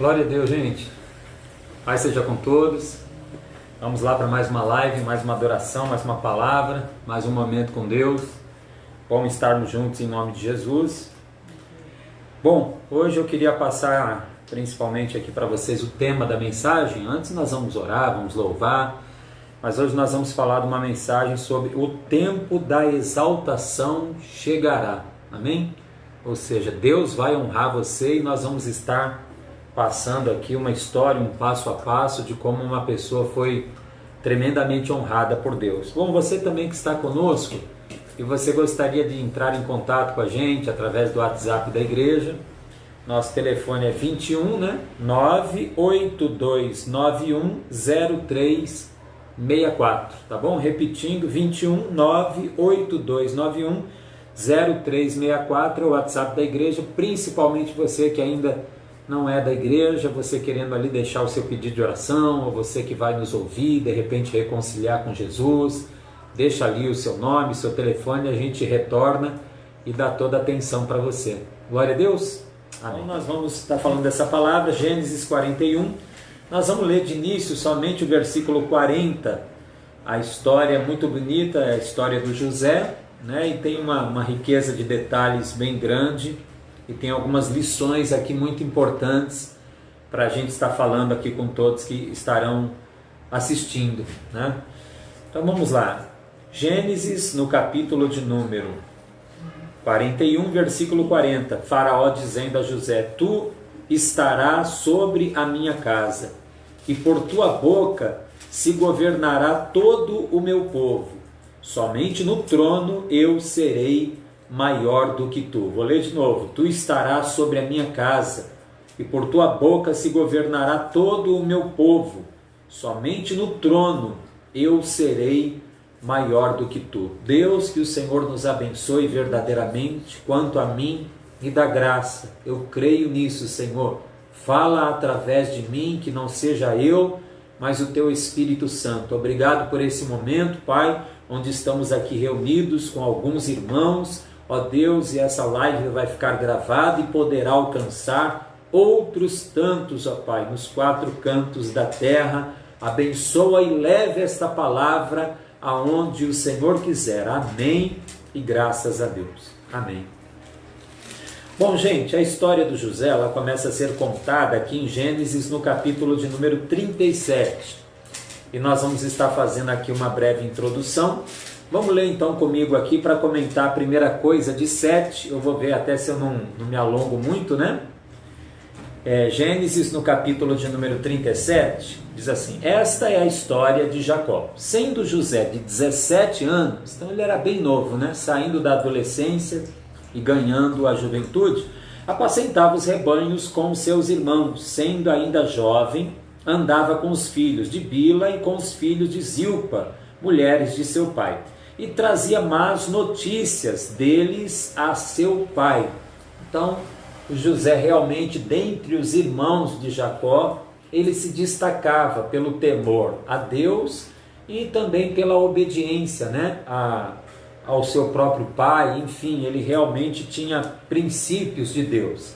Glória a Deus, gente. Paz seja com todos. Vamos lá para mais uma live, mais uma adoração, mais uma palavra, mais um momento com Deus. Vamos estarmos juntos em nome de Jesus. Bom, hoje eu queria passar principalmente aqui para vocês o tema da mensagem. Antes nós vamos orar, vamos louvar, mas hoje nós vamos falar de uma mensagem sobre o tempo da exaltação chegará. Amém? Ou seja, Deus vai honrar você e nós vamos estar passando aqui uma história, um passo a passo de como uma pessoa foi tremendamente honrada por Deus. Bom, você também que está conosco e você gostaria de entrar em contato com a gente através do WhatsApp da igreja, nosso telefone é 21, 982910364, tá bom? Repetindo, 21 982910364 é o WhatsApp da igreja, principalmente você que ainda não é da igreja, você querendo ali deixar o seu pedido de oração, ou você que vai nos ouvir, de repente reconciliar com Jesus, deixa ali o seu nome, seu telefone, a gente retorna e dá toda a atenção para você. Glória a Deus. Amém. Então nós vamos estar falando dessa palavra, Gênesis 41, nós vamos ler de início somente o versículo 40, a história é muito bonita, é a história do José, né? E tem uma riqueza de detalhes bem grande, e tem algumas lições aqui muito importantes para a gente estar falando aqui com todos que estarão assistindo, né? Então vamos lá, Gênesis no capítulo de número 41, versículo 40, Faraó dizendo a José: tu estarás sobre a minha casa, e por tua boca se governará todo o meu povo, somente no trono eu serei maior do que tu. Vou ler de novo. Tu estarás sobre a minha casa, e por tua boca se governará todo o meu povo, somente no trono eu serei maior do que tu. Deus, que o Senhor nos abençoe verdadeiramente, quanto a mim, e dá graça. Eu creio nisso, Senhor. Fala através de mim, que não seja eu, mas o teu Espírito Santo. Obrigado por esse momento, Pai, onde estamos aqui reunidos com alguns irmãos, ó Deus, e essa live vai ficar gravada e poderá alcançar outros tantos, ó Pai, nos quatro cantos da terra. Abençoa e leve esta palavra aonde o Senhor quiser. Amém e graças a Deus. Amém. Bom, gente, a história do José, ela começa a ser contada aqui em Gênesis no capítulo de número 37. E nós vamos estar fazendo aqui uma breve introdução. Vamos ler então comigo aqui para comentar a primeira coisa de 7. Eu vou ver até se eu não me alongo muito, né? Gênesis no capítulo de número 37, diz assim: esta é a história de Jacó. Sendo José de 17 anos, então ele era bem novo, né? Saindo da adolescência e ganhando a juventude, apacentava os rebanhos com seus irmãos. Sendo ainda jovem, andava com os filhos de Bila e com os filhos de Zilpa, mulheres de seu pai, e trazia más notícias deles a seu pai. Então, José realmente, dentre os irmãos de Jacó, ele se destacava pelo temor a Deus e também pela obediência, né, ao seu próprio pai. Enfim, ele realmente tinha princípios de Deus.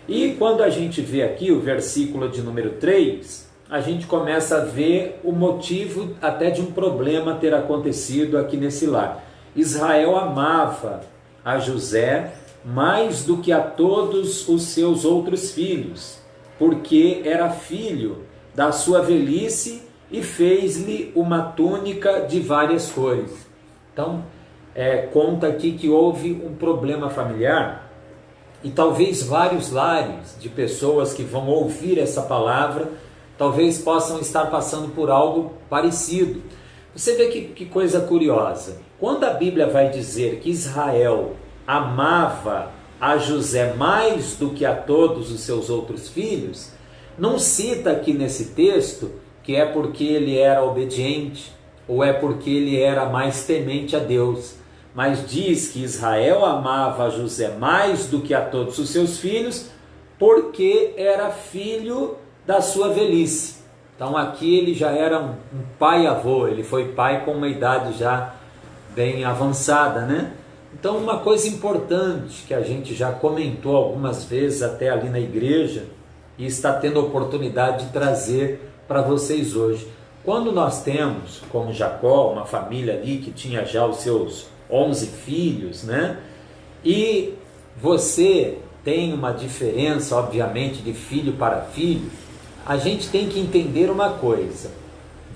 E quando a gente vê aqui o versículo de número 3, a gente começa a ver o motivo até de um problema ter acontecido aqui nesse lar. Israel amava a José mais do que a todos os seus outros filhos, porque era filho da sua velhice e fez-lhe uma túnica de várias cores. Então, conta aqui que houve um problema familiar, e talvez vários lares de pessoas que vão ouvir essa palavra talvez possam estar passando por algo parecido. Você vê que coisa curiosa. Quando a Bíblia vai dizer que Israel amava a José mais do que a todos os seus outros filhos, não cita aqui nesse texto que é porque ele era obediente ou é porque ele era mais temente a Deus, mas diz que Israel amava a José mais do que a todos os seus filhos porque era filho da sua velhice. Então aqui ele já era um pai-avô, ele foi pai com uma idade já bem avançada, né? Então uma coisa importante que a gente já comentou algumas vezes até ali na igreja, e está tendo a oportunidade de trazer para vocês hoje. Quando nós temos, como Jacó, uma família ali que tinha já os seus 11 filhos, né? E você tem uma diferença, obviamente, de filho para filho, a gente tem que entender uma coisa: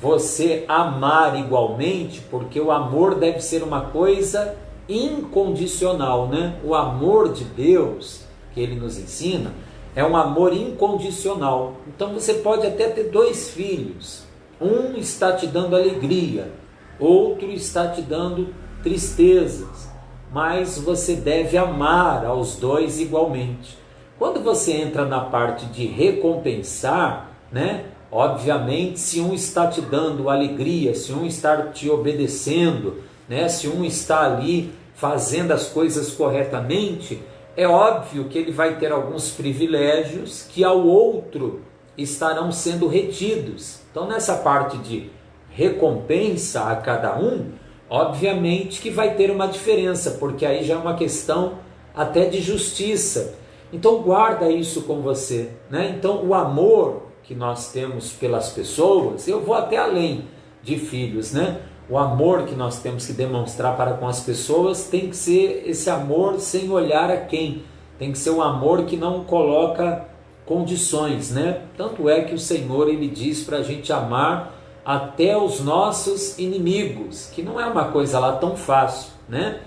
você amar igualmente, porque o amor deve ser uma coisa incondicional, né? O amor de Deus, que Ele nos ensina, é um amor incondicional. Então você pode até ter 2 filhos, um está te dando alegria, outro está te dando tristezas, mas você deve amar aos 2 igualmente. Quando você entra na parte de recompensar, né? Obviamente, se um está te dando alegria, se um está te obedecendo, né? Se um está ali fazendo as coisas corretamente, é óbvio que ele vai ter alguns privilégios que ao outro estarão sendo retidos. Então, nessa parte de recompensa a cada um, obviamente que vai ter uma diferença, porque aí já é uma questão até de justiça. Então guarda isso com você, né? Então o amor que nós temos pelas pessoas, eu vou até além de filhos, né? O amor que nós temos que demonstrar para com as pessoas tem que ser esse amor sem olhar a quem, tem que ser um amor que não coloca condições, né? Tanto é que o Senhor, Ele diz para a gente amar até os nossos inimigos, que não é uma coisa lá tão fácil, né?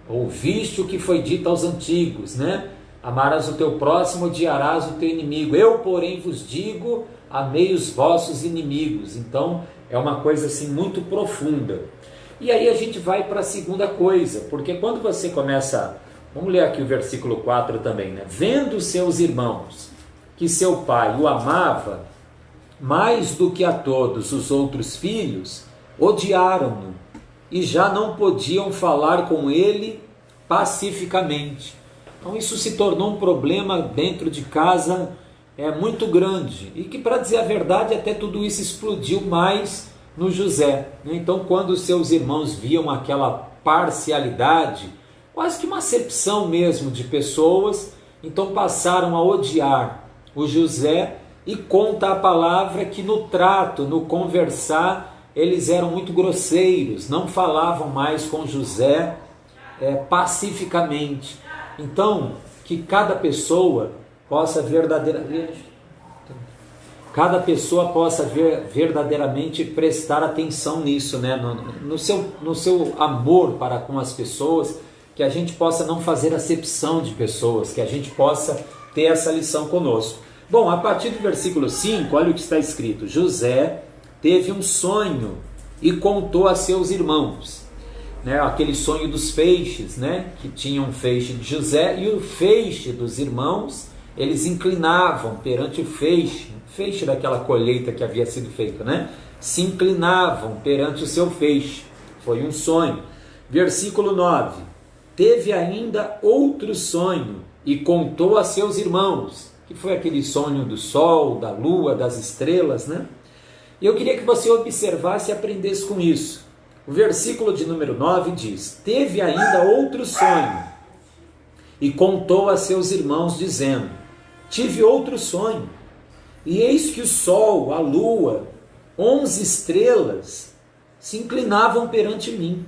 Ouviste o que foi dito aos antigos, né? Amarás o teu próximo, odiarás o teu inimigo. Eu, porém, vos digo, amei os vossos inimigos. Então, é uma coisa assim muito profunda. E aí a gente vai para a segunda coisa, porque quando você começa, vamos ler aqui o versículo 4 também, né? Vendo seus irmãos que seu pai o amava mais do que a todos os outros filhos, odiaram-no e já não podiam falar com ele pacificamente. Então isso se tornou um problema dentro de casa muito grande, e que, para dizer a verdade, até tudo isso explodiu mais no José. Então, quando seus irmãos viam aquela parcialidade, quase que uma acepção mesmo de pessoas, então passaram a odiar o José. E conta a palavra que no trato, no conversar, eles eram muito grosseiros, não falavam mais com José pacificamente. Então, que cada pessoa possa verdadeiramente prestar atenção nisso, né? no seu amor para com as pessoas, que a gente possa não fazer acepção de pessoas, que a gente possa ter essa lição conosco. Bom, a partir do versículo 5, olha o que está escrito: José teve um sonho e contou a seus irmãos, né? Aquele sonho dos feixes, né? Que tinha um feixe de José e o feixe dos irmãos, eles inclinavam perante o feixe daquela colheita que havia sido feita, né? Se inclinavam perante o seu feixe. Foi um sonho. Versículo 9: teve ainda outro sonho e contou a seus irmãos, que foi aquele sonho do sol, da lua, das estrelas, né? E eu queria que você observasse e aprendesse com isso. O versículo de número 9 diz: teve ainda outro sonho e contou a seus irmãos, dizendo: tive outro sonho, e eis que o sol, a lua, 11 estrelas se inclinavam perante mim.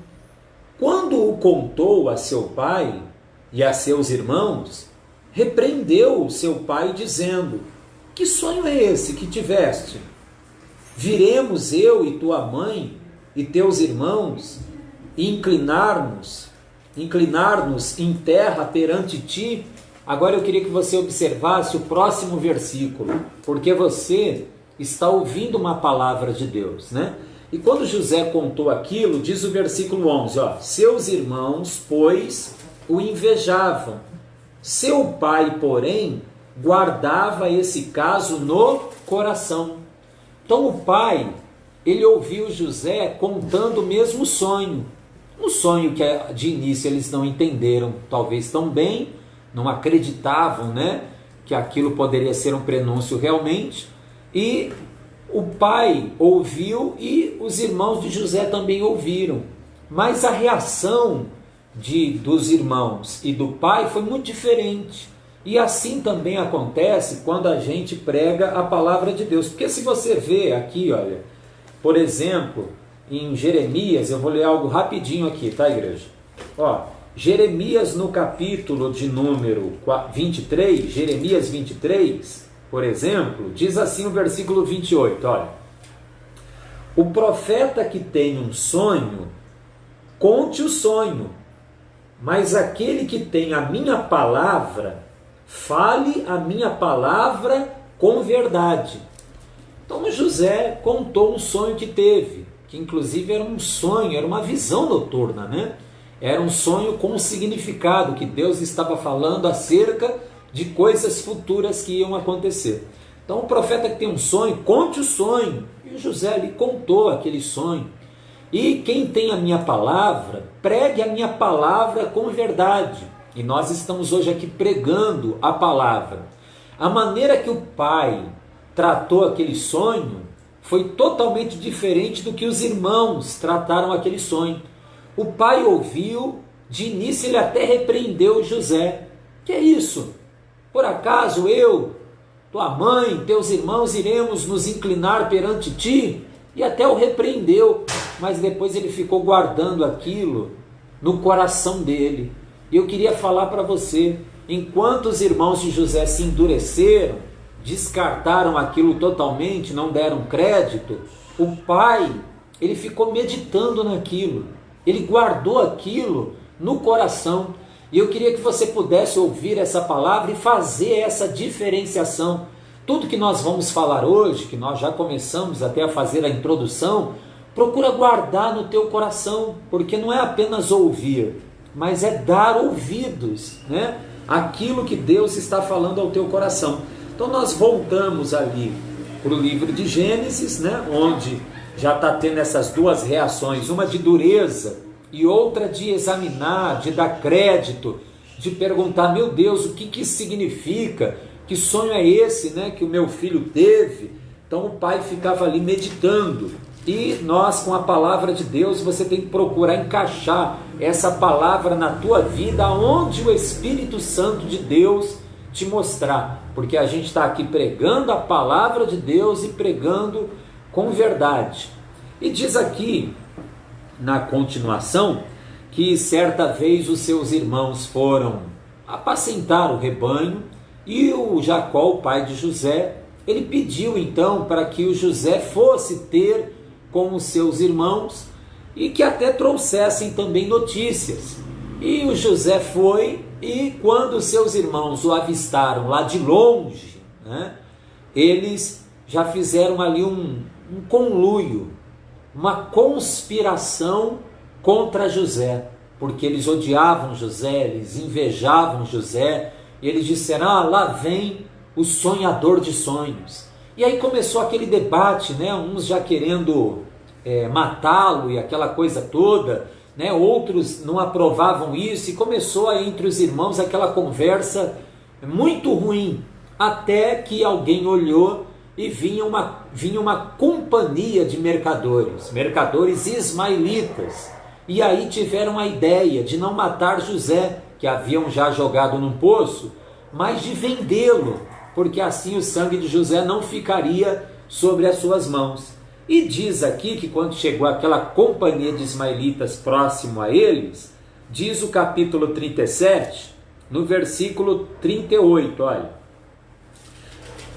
Quando o contou a seu pai e a seus irmãos, repreendeu o seu pai, dizendo: que sonho é esse que tiveste? Viremos eu e tua mãe e teus irmãos e inclinar-nos em terra perante ti? Agora eu queria que você observasse o próximo versículo, porque você está ouvindo uma palavra de Deus, né? E quando José contou aquilo, diz o versículo 11, seus irmãos, pois, o invejavam. Seu pai, porém, guardava esse caso no coração. Então o pai, ele ouviu José contando o mesmo sonho. Um sonho que de início eles não entenderam, talvez tão bem, não acreditavam, né, que aquilo poderia ser um prenúncio realmente. E o pai ouviu e os irmãos de José também ouviram. Mas a reação dos irmãos e do pai foi muito diferente. E assim também acontece quando a gente prega a palavra de Deus. Porque se você vê aqui, olha, por exemplo, em Jeremias, eu vou ler algo rapidinho aqui, tá, igreja? Ó, Jeremias no capítulo de número 23, Jeremias 23, por exemplo, diz assim o versículo 28, olha: o profeta que tem um sonho, conte o sonho, mas aquele que tem a minha palavra, fale a minha palavra com verdade. Então José contou um sonho que teve, que inclusive era um sonho, era uma visão noturna, né? Era um sonho com um significado, que Deus estava falando acerca de coisas futuras que iam acontecer. Então o profeta que tem um sonho, conte o sonho. E o José lhe contou aquele sonho. E quem tem a minha palavra, pregue a minha palavra com verdade. E nós estamos hoje aqui pregando a palavra. A maneira que o pai tratou aquele sonho foi totalmente diferente do que os irmãos trataram aquele sonho. O pai ouviu, de início ele até repreendeu José. Que é isso? Por acaso eu, tua mãe, teus irmãos iremos nos inclinar perante ti? E até o repreendeu, mas depois ele ficou guardando aquilo no coração dele. E eu queria falar para você, enquanto os irmãos de José se endureceram, descartaram aquilo totalmente, não deram crédito, o pai, ele ficou meditando naquilo, ele guardou aquilo no coração. E eu queria que você pudesse ouvir essa palavra e fazer essa diferenciação. Tudo que nós vamos falar hoje, que nós já começamos até a fazer a introdução, procura guardar no teu coração, porque não é apenas ouvir, mas é dar ouvidos, né? Aquilo que Deus está falando ao teu coração. Então nós voltamos ali para o livro de Gênesis, né? Onde já está tendo essas duas reações, uma de dureza e outra de examinar, de dar crédito, de perguntar, meu Deus, o que que significa? Que sonho é esse, né, que o meu filho teve? Então o pai ficava ali meditando. E nós, com a palavra de Deus, você tem que procurar encaixar essa palavra na tua vida, onde o Espírito Santo de Deus te mostrar. Porque a gente está aqui pregando a palavra de Deus e pregando com verdade. E diz aqui, na continuação, que certa vez os seus irmãos foram apacentar o rebanho, e o Jacó, o pai de José, ele pediu então para que o José fosse ter com os seus irmãos e que até trouxessem também notícias. E o José foi, e quando os seus irmãos o avistaram lá de longe, né, eles já fizeram ali um conluio, uma conspiração contra José, porque eles odiavam José, eles invejavam José, e eles disseram, lá vem o sonhador de sonhos. E aí começou aquele debate, né? Uns já querendo matá-lo e aquela coisa toda, né? Outros não aprovavam isso, e começou aí entre os irmãos aquela conversa muito ruim, até que alguém olhou e vinha uma companhia de mercadores ismaelitas, e aí tiveram a ideia de não matar José, que haviam já jogado num poço, mas de vendê-lo, porque assim o sangue de José não ficaria sobre as suas mãos. E diz aqui que quando chegou aquela companhia de ismaelitas próximo a eles, diz o capítulo 37, no versículo 38, olha: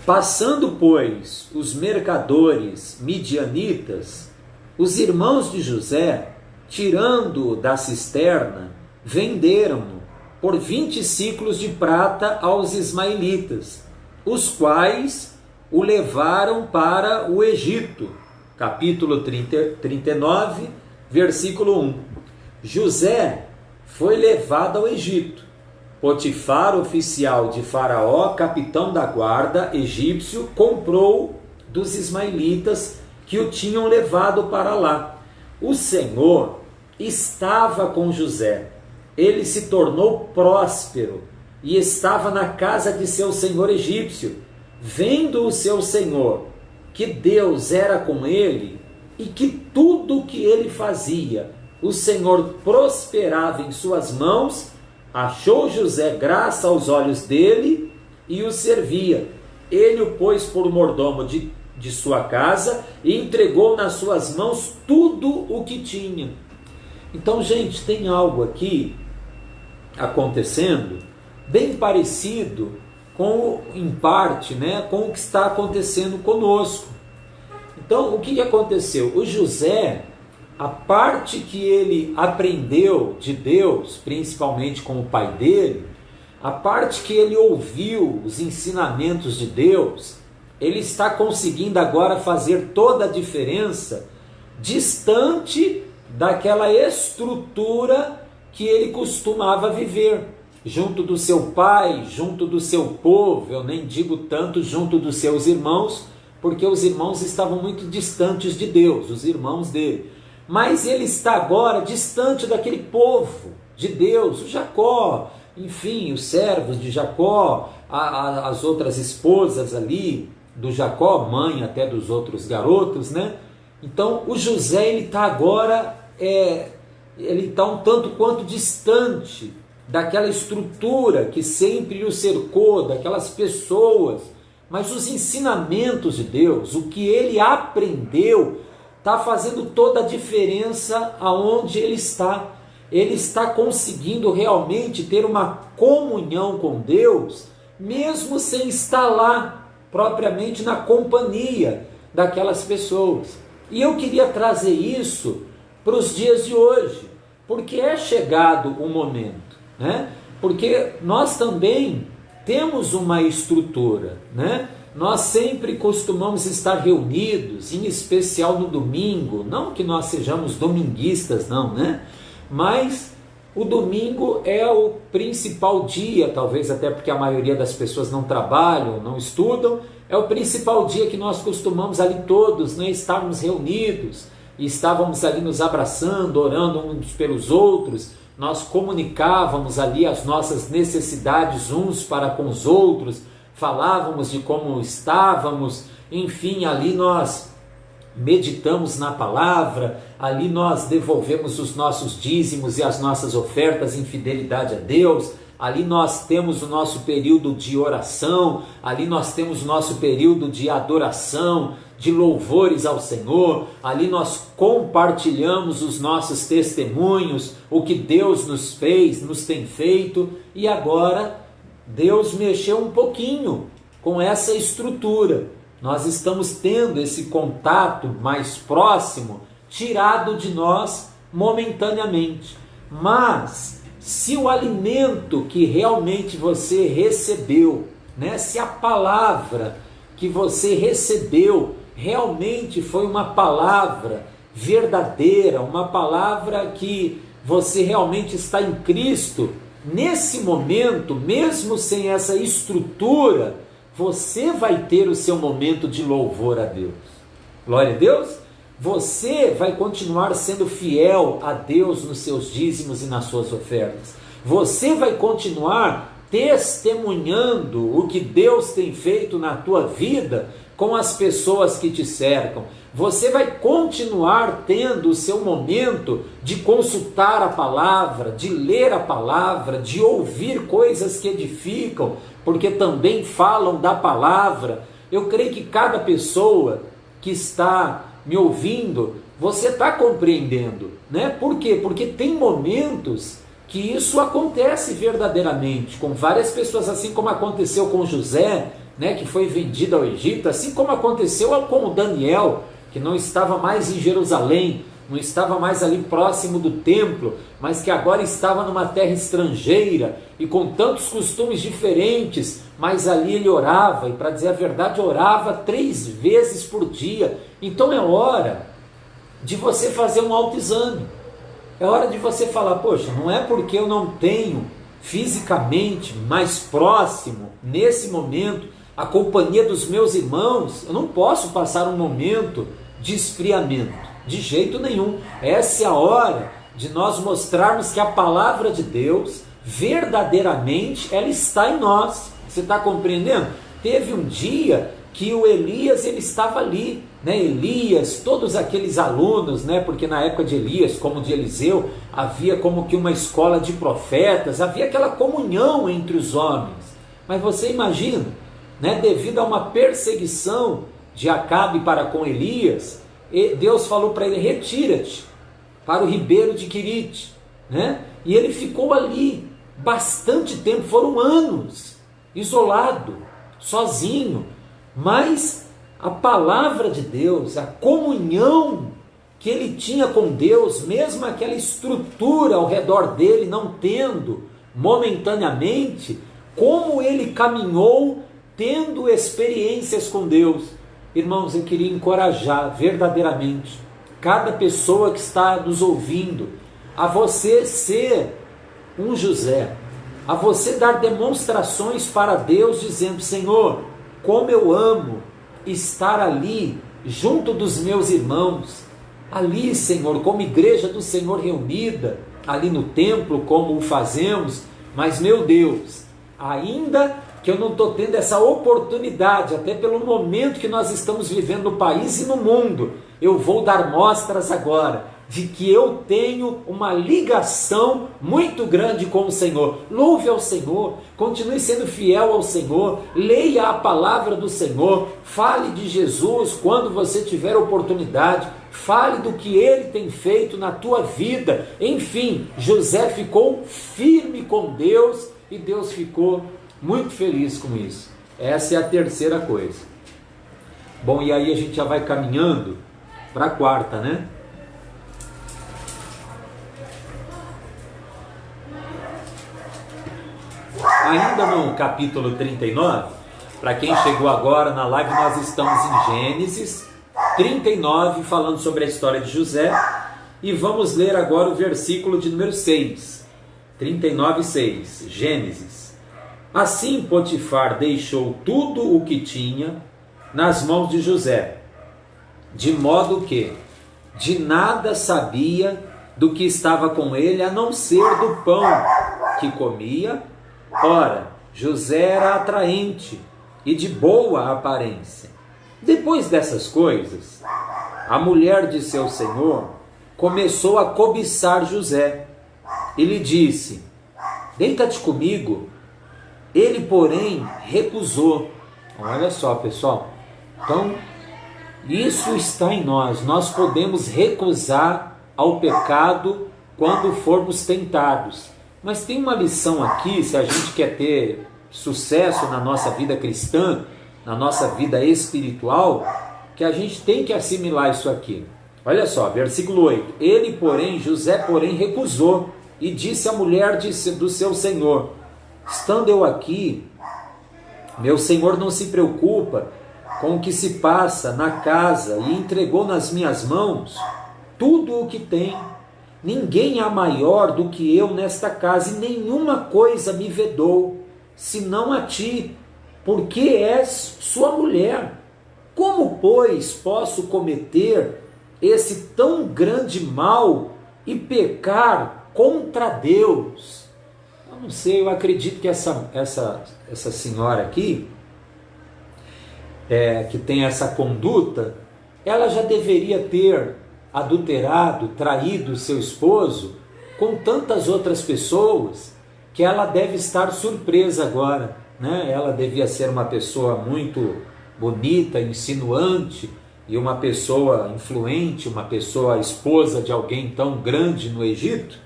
passando, pois, os mercadores midianitas, os irmãos de José, tirando-o da cisterna, venderam-no por 20 siclos de prata aos ismaelitas, os quais o levaram para o Egito. Capítulo 39, versículo 1. José foi levado ao Egito. Potifar, oficial de Faraó, capitão da guarda egípcio, comprou dos ismaelitas que o tinham levado para lá. O Senhor estava com José. Ele se tornou próspero e estava na casa de seu senhor egípcio. Vendo o seu senhor que Deus era com ele e que tudo o que ele fazia, o Senhor prosperava em suas mãos, Achou José graça aos olhos dele e o servia. Ele o pôs por mordomo de sua casa e entregou nas suas mãos tudo o que tinha. Então, gente, tem algo aqui acontecendo bem parecido com, em parte, né, com o que está acontecendo conosco. Então, o que aconteceu? O José, a parte que ele aprendeu de Deus, principalmente com o pai dele, a parte que ele ouviu os ensinamentos de Deus, ele está conseguindo agora fazer toda a diferença distante daquela estrutura que ele costumava viver, junto do seu pai, junto do seu povo. Eu nem digo tanto junto dos seus irmãos, porque os irmãos estavam muito distantes de Deus, os irmãos dele. Mas ele está agora distante daquele povo de Deus, o Jacó, enfim, os servos de Jacó, as outras esposas ali do Jacó, mãe até dos outros garotos, né? Então o José, ele está agora, ele está um tanto quanto distante daquela estrutura que sempre o cercou, daquelas pessoas. Mas os ensinamentos de Deus, o que ele aprendeu, está fazendo toda a diferença aonde ele está. Ele está conseguindo realmente ter uma comunhão com Deus, mesmo sem estar lá, propriamente na companhia daquelas pessoas. E eu queria trazer isso para os dias de hoje, porque é chegado um momento, né? Porque nós também temos uma estrutura, né? Nós sempre costumamos estar reunidos, em especial no domingo, não que nós sejamos dominguistas, não, né? Mas o domingo é o principal dia, talvez até porque a maioria das pessoas não trabalham, não estudam, é o principal dia que nós costumamos ali todos, né, estarmos reunidos, e estávamos ali nos abraçando, orando uns pelos outros. Nós comunicávamos ali as nossas necessidades uns para com os outros, falávamos de como estávamos, enfim, ali nós meditamos na palavra, ali nós devolvemos os nossos dízimos e as nossas ofertas em fidelidade a Deus, ali nós temos o nosso período de oração, ali nós temos o nosso período de adoração, de louvores ao Senhor, ali nós compartilhamos os nossos testemunhos, o que Deus nos fez, nos tem feito, e agora Deus mexeu um pouquinho com essa estrutura. Nós estamos tendo esse contato mais próximo, tirado de nós momentaneamente. Mas, se o alimento que realmente você recebeu, né, se a palavra que você recebeu realmente foi uma palavra verdadeira, uma palavra que você realmente está em Cristo, nesse momento, mesmo sem essa estrutura, você vai ter o seu momento de louvor a Deus. Glória a Deus. Você vai continuar sendo fiel a Deus nos seus dízimos e nas suas ofertas. Você vai continuar testemunhando o que Deus tem feito na tua vida com as pessoas que te cercam. Você vai continuar tendo o seu momento de consultar a palavra, de ler a palavra, de ouvir coisas que edificam, porque também falam da palavra. Eu creio que cada pessoa que está me ouvindo, você está compreendendo, né? Por quê? Porque tem momentos que isso acontece verdadeiramente, com várias pessoas, assim como aconteceu com José, né, que foi vendido ao Egito, assim como aconteceu com o Daniel, que não estava mais em Jerusalém, não estava mais ali próximo do templo, mas que agora estava numa terra estrangeira e com tantos costumes diferentes, mas ali ele orava, e para dizer a verdade, orava 3 vezes por dia. Então é hora de você fazer um autoexame, é hora de você falar, poxa, não é porque eu não tenho fisicamente mais próximo, nesse momento, a companhia dos meus irmãos, eu não posso passar um momento de esfriamento, de jeito nenhum. Essa é a hora de nós mostrarmos que a palavra de Deus, verdadeiramente, ela está em nós. Você está compreendendo? Teve um dia que o Elias ele estava ali, né? Elias, todos aqueles alunos, né? Porque na época de Elias, como de Eliseu, havia como que uma escola de profetas, havia aquela comunhão entre os homens. Mas você imagina, né? Devido a uma perseguição de Acabe para com Elias, Deus falou para ele: retira-te para o ribeiro de Querite, né? E ele ficou ali bastante tempo, foram anos, isolado, sozinho. Mas a palavra de Deus, a comunhão que ele tinha com Deus, mesmo aquela estrutura ao redor dele não tendo momentaneamente, como ele caminhou tendo experiências com Deus. Irmãos, eu queria encorajar verdadeiramente cada pessoa que está nos ouvindo a você ser um José, a você dar demonstrações para Deus dizendo: Senhor, como eu amo estar ali junto dos meus irmãos, ali, Senhor, como igreja do Senhor reunida, ali no templo, como o fazemos, mas meu Deus, ainda que eu não estou tendo essa oportunidade, até pelo momento que nós estamos vivendo no país e no mundo, eu vou dar mostras agora de que eu tenho uma ligação muito grande com o Senhor. Louve ao Senhor, continue sendo fiel ao Senhor, leia a palavra do Senhor, fale de Jesus quando você tiver oportunidade, fale do que Ele tem feito na tua vida. Enfim, José ficou firme com Deus e Deus ficou muito feliz com isso. Essa é a terceira coisa. Bom, e aí a gente já vai caminhando para a quarta, né? Ainda no capítulo 39, para quem chegou agora na live, nós estamos em Gênesis 39, falando sobre a história de José, e vamos ler agora o versículo de número 6, 39:6, Gênesis. Assim Potifar deixou tudo o que tinha nas mãos de José, de modo que de nada sabia do que estava com ele, a não ser do pão que comia. Ora, José era atraente e de boa aparência. Depois dessas coisas, a mulher de seu senhor começou a cobiçar José e lhe disse: deita-te comigo. Ele, porém, recusou. Olha só, pessoal. Então, isso está em nós. Nós podemos recusar ao pecado quando formos tentados. Mas tem uma lição aqui, se a gente quer ter sucesso na nossa vida cristã, na nossa vida espiritual, que a gente tem que assimilar isso aqui. Olha só, versículo 8. Ele, porém, José, porém, recusou e disse à mulher do seu senhor: estando eu aqui, meu senhor não se preocupa com o que se passa na casa e entregou nas minhas mãos tudo o que tem. Ninguém há maior do que eu nesta casa, e nenhuma coisa me vedou, senão a ti, porque és sua mulher. Como, pois, posso cometer esse tão grande mal e pecar contra Deus? Eu não sei, eu acredito que essa senhora aqui, que tem essa conduta, ela já deveria ter adulterado, traído seu esposo com tantas outras pessoas, que ela deve estar surpresa agora, né? Ela devia ser uma pessoa muito bonita, insinuante, e uma pessoa influente, uma pessoa esposa de alguém tão grande no Egito,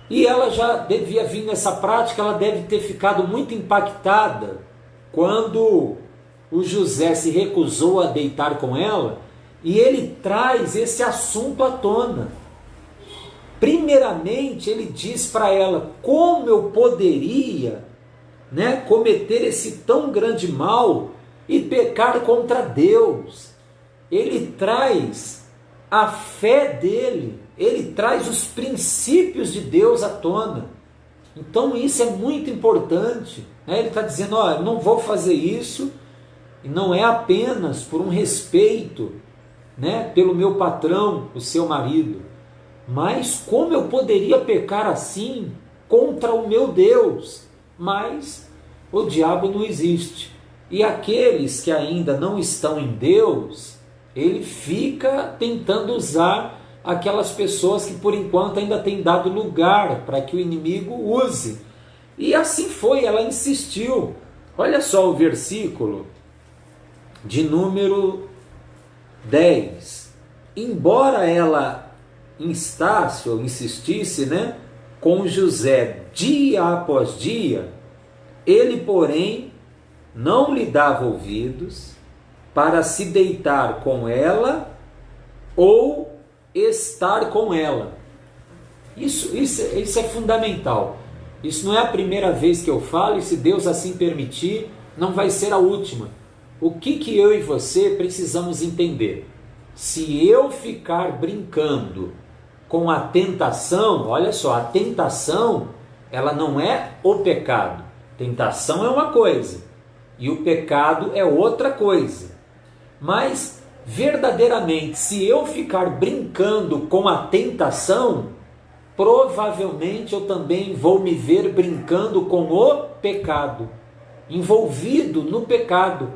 e ela já devia vir nessa prática. Ela deve ter ficado muito impactada quando o José se recusou a deitar com ela, e ele traz esse assunto à tona. Primeiramente, ele diz para ela: como eu poderia, né, cometer esse tão grande mal e pecar contra Deus? Ele traz a fé dele, ele traz os princípios de Deus à tona. Então isso é muito importante, né? Ele está dizendo: ó, eu não vou fazer isso, e não é apenas por um respeito, né, pelo meu patrão, o seu marido, mas como eu poderia pecar assim contra o meu Deus? Mas o diabo não existe. E aqueles que ainda não estão em Deus, ele fica tentando usar aquelas pessoas que por enquanto ainda têm dado lugar para que o inimigo use. E assim foi, ela insistiu. Olha só o versículo de número 10. Embora ela instasse ou insistisse, né, com José dia após dia, ele, porém, não lhe dava ouvidos para se deitar com ela ou estar com ela. Isso é fundamental. Isso não é a primeira vez que eu falo, e se Deus assim permitir, não vai ser a última. O que eu e você precisamos entender? Se eu ficar brincando com a tentação, olha só, a tentação, ela não é o pecado. Tentação é uma coisa e o pecado é outra coisa. Mas, verdadeiramente, se eu ficar brincando com a tentação, provavelmente eu também vou me ver brincando com o pecado, envolvido no pecado.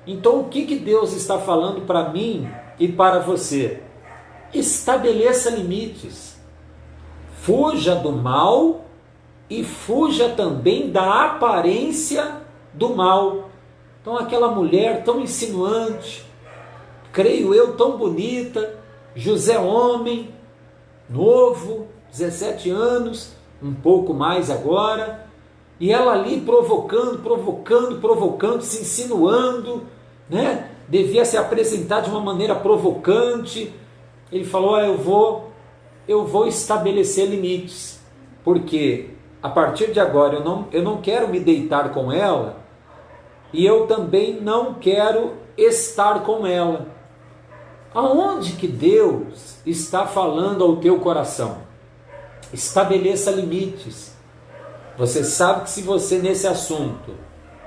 Então, o que Deus está falando para mim e para você? Estabeleça limites. Fuja do mal e fuja também da aparência do mal. Então, aquela mulher tão insinuante, creio eu, tão bonita, José homem, novo, 17 anos, um pouco mais agora, e ela ali provocando, se insinuando, né? Devia se apresentar de uma maneira provocante. Ele falou, eu vou estabelecer limites, porque a partir de agora eu não quero me deitar com ela, e eu também não quero estar com ela. Aonde que Deus está falando ao teu coração? Estabeleça limites. Você sabe que se você nesse assunto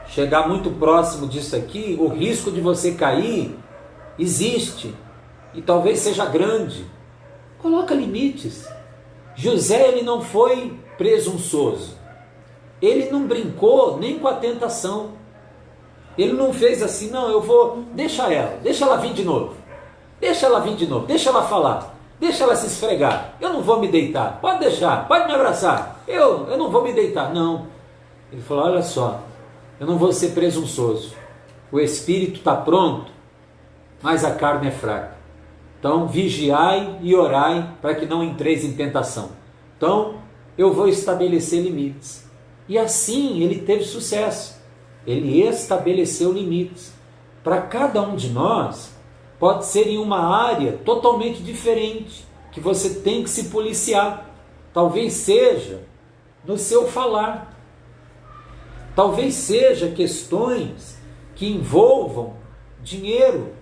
chegar muito próximo disso aqui, o risco de você cair existe, e talvez seja grande. Coloca limites. José, ele não foi presunçoso. Ele não brincou nem com a tentação. Ele não fez assim, não, deixa ela vir de novo. Deixa ela falar, deixa ela se esfregar, eu não vou me deitar, pode deixar, pode me abraçar, eu não vou me deitar, não. Ele falou, olha só, eu não vou ser presunçoso, o espírito está pronto, mas a carne é fraca. Então vigiai e orai para que não entreis em tentação. Então eu vou estabelecer limites. E assim ele teve sucesso, ele estabeleceu limites. Para cada um de nós, pode ser em uma área totalmente diferente, que você tem que se policiar. Talvez seja no seu falar. Talvez seja questões que envolvam dinheiro.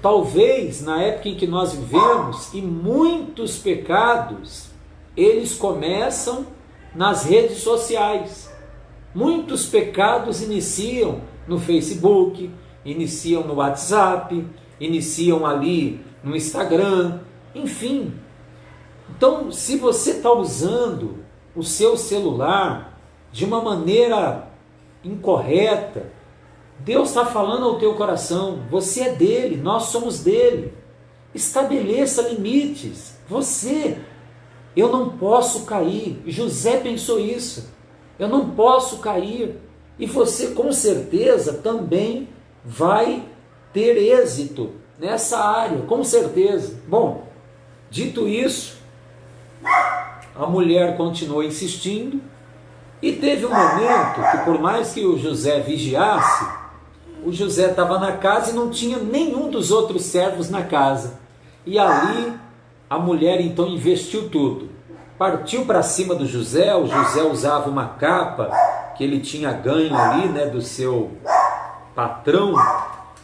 Talvez na época em que nós vivemos, e muitos pecados, eles começam nas redes sociais. Muitos pecados iniciam no Facebook, iniciam no WhatsApp, iniciam ali no Instagram, enfim. Então, se você está usando o seu celular de uma maneira incorreta, Deus está falando ao teu coração, você é dele, nós somos dele. Estabeleça limites. Eu não posso cair. José pensou isso. Eu não posso cair. E você com certeza também vai ter êxito nessa área, com certeza. Bom, dito isso, a mulher continuou insistindo, e teve um momento que, por mais que o José vigiasse, o José estava na casa e não tinha nenhum dos outros servos na casa. E ali a mulher então investiu tudo. Partiu para cima do José. O José usava uma capa que ele tinha ganho ali, né, do seu patrão.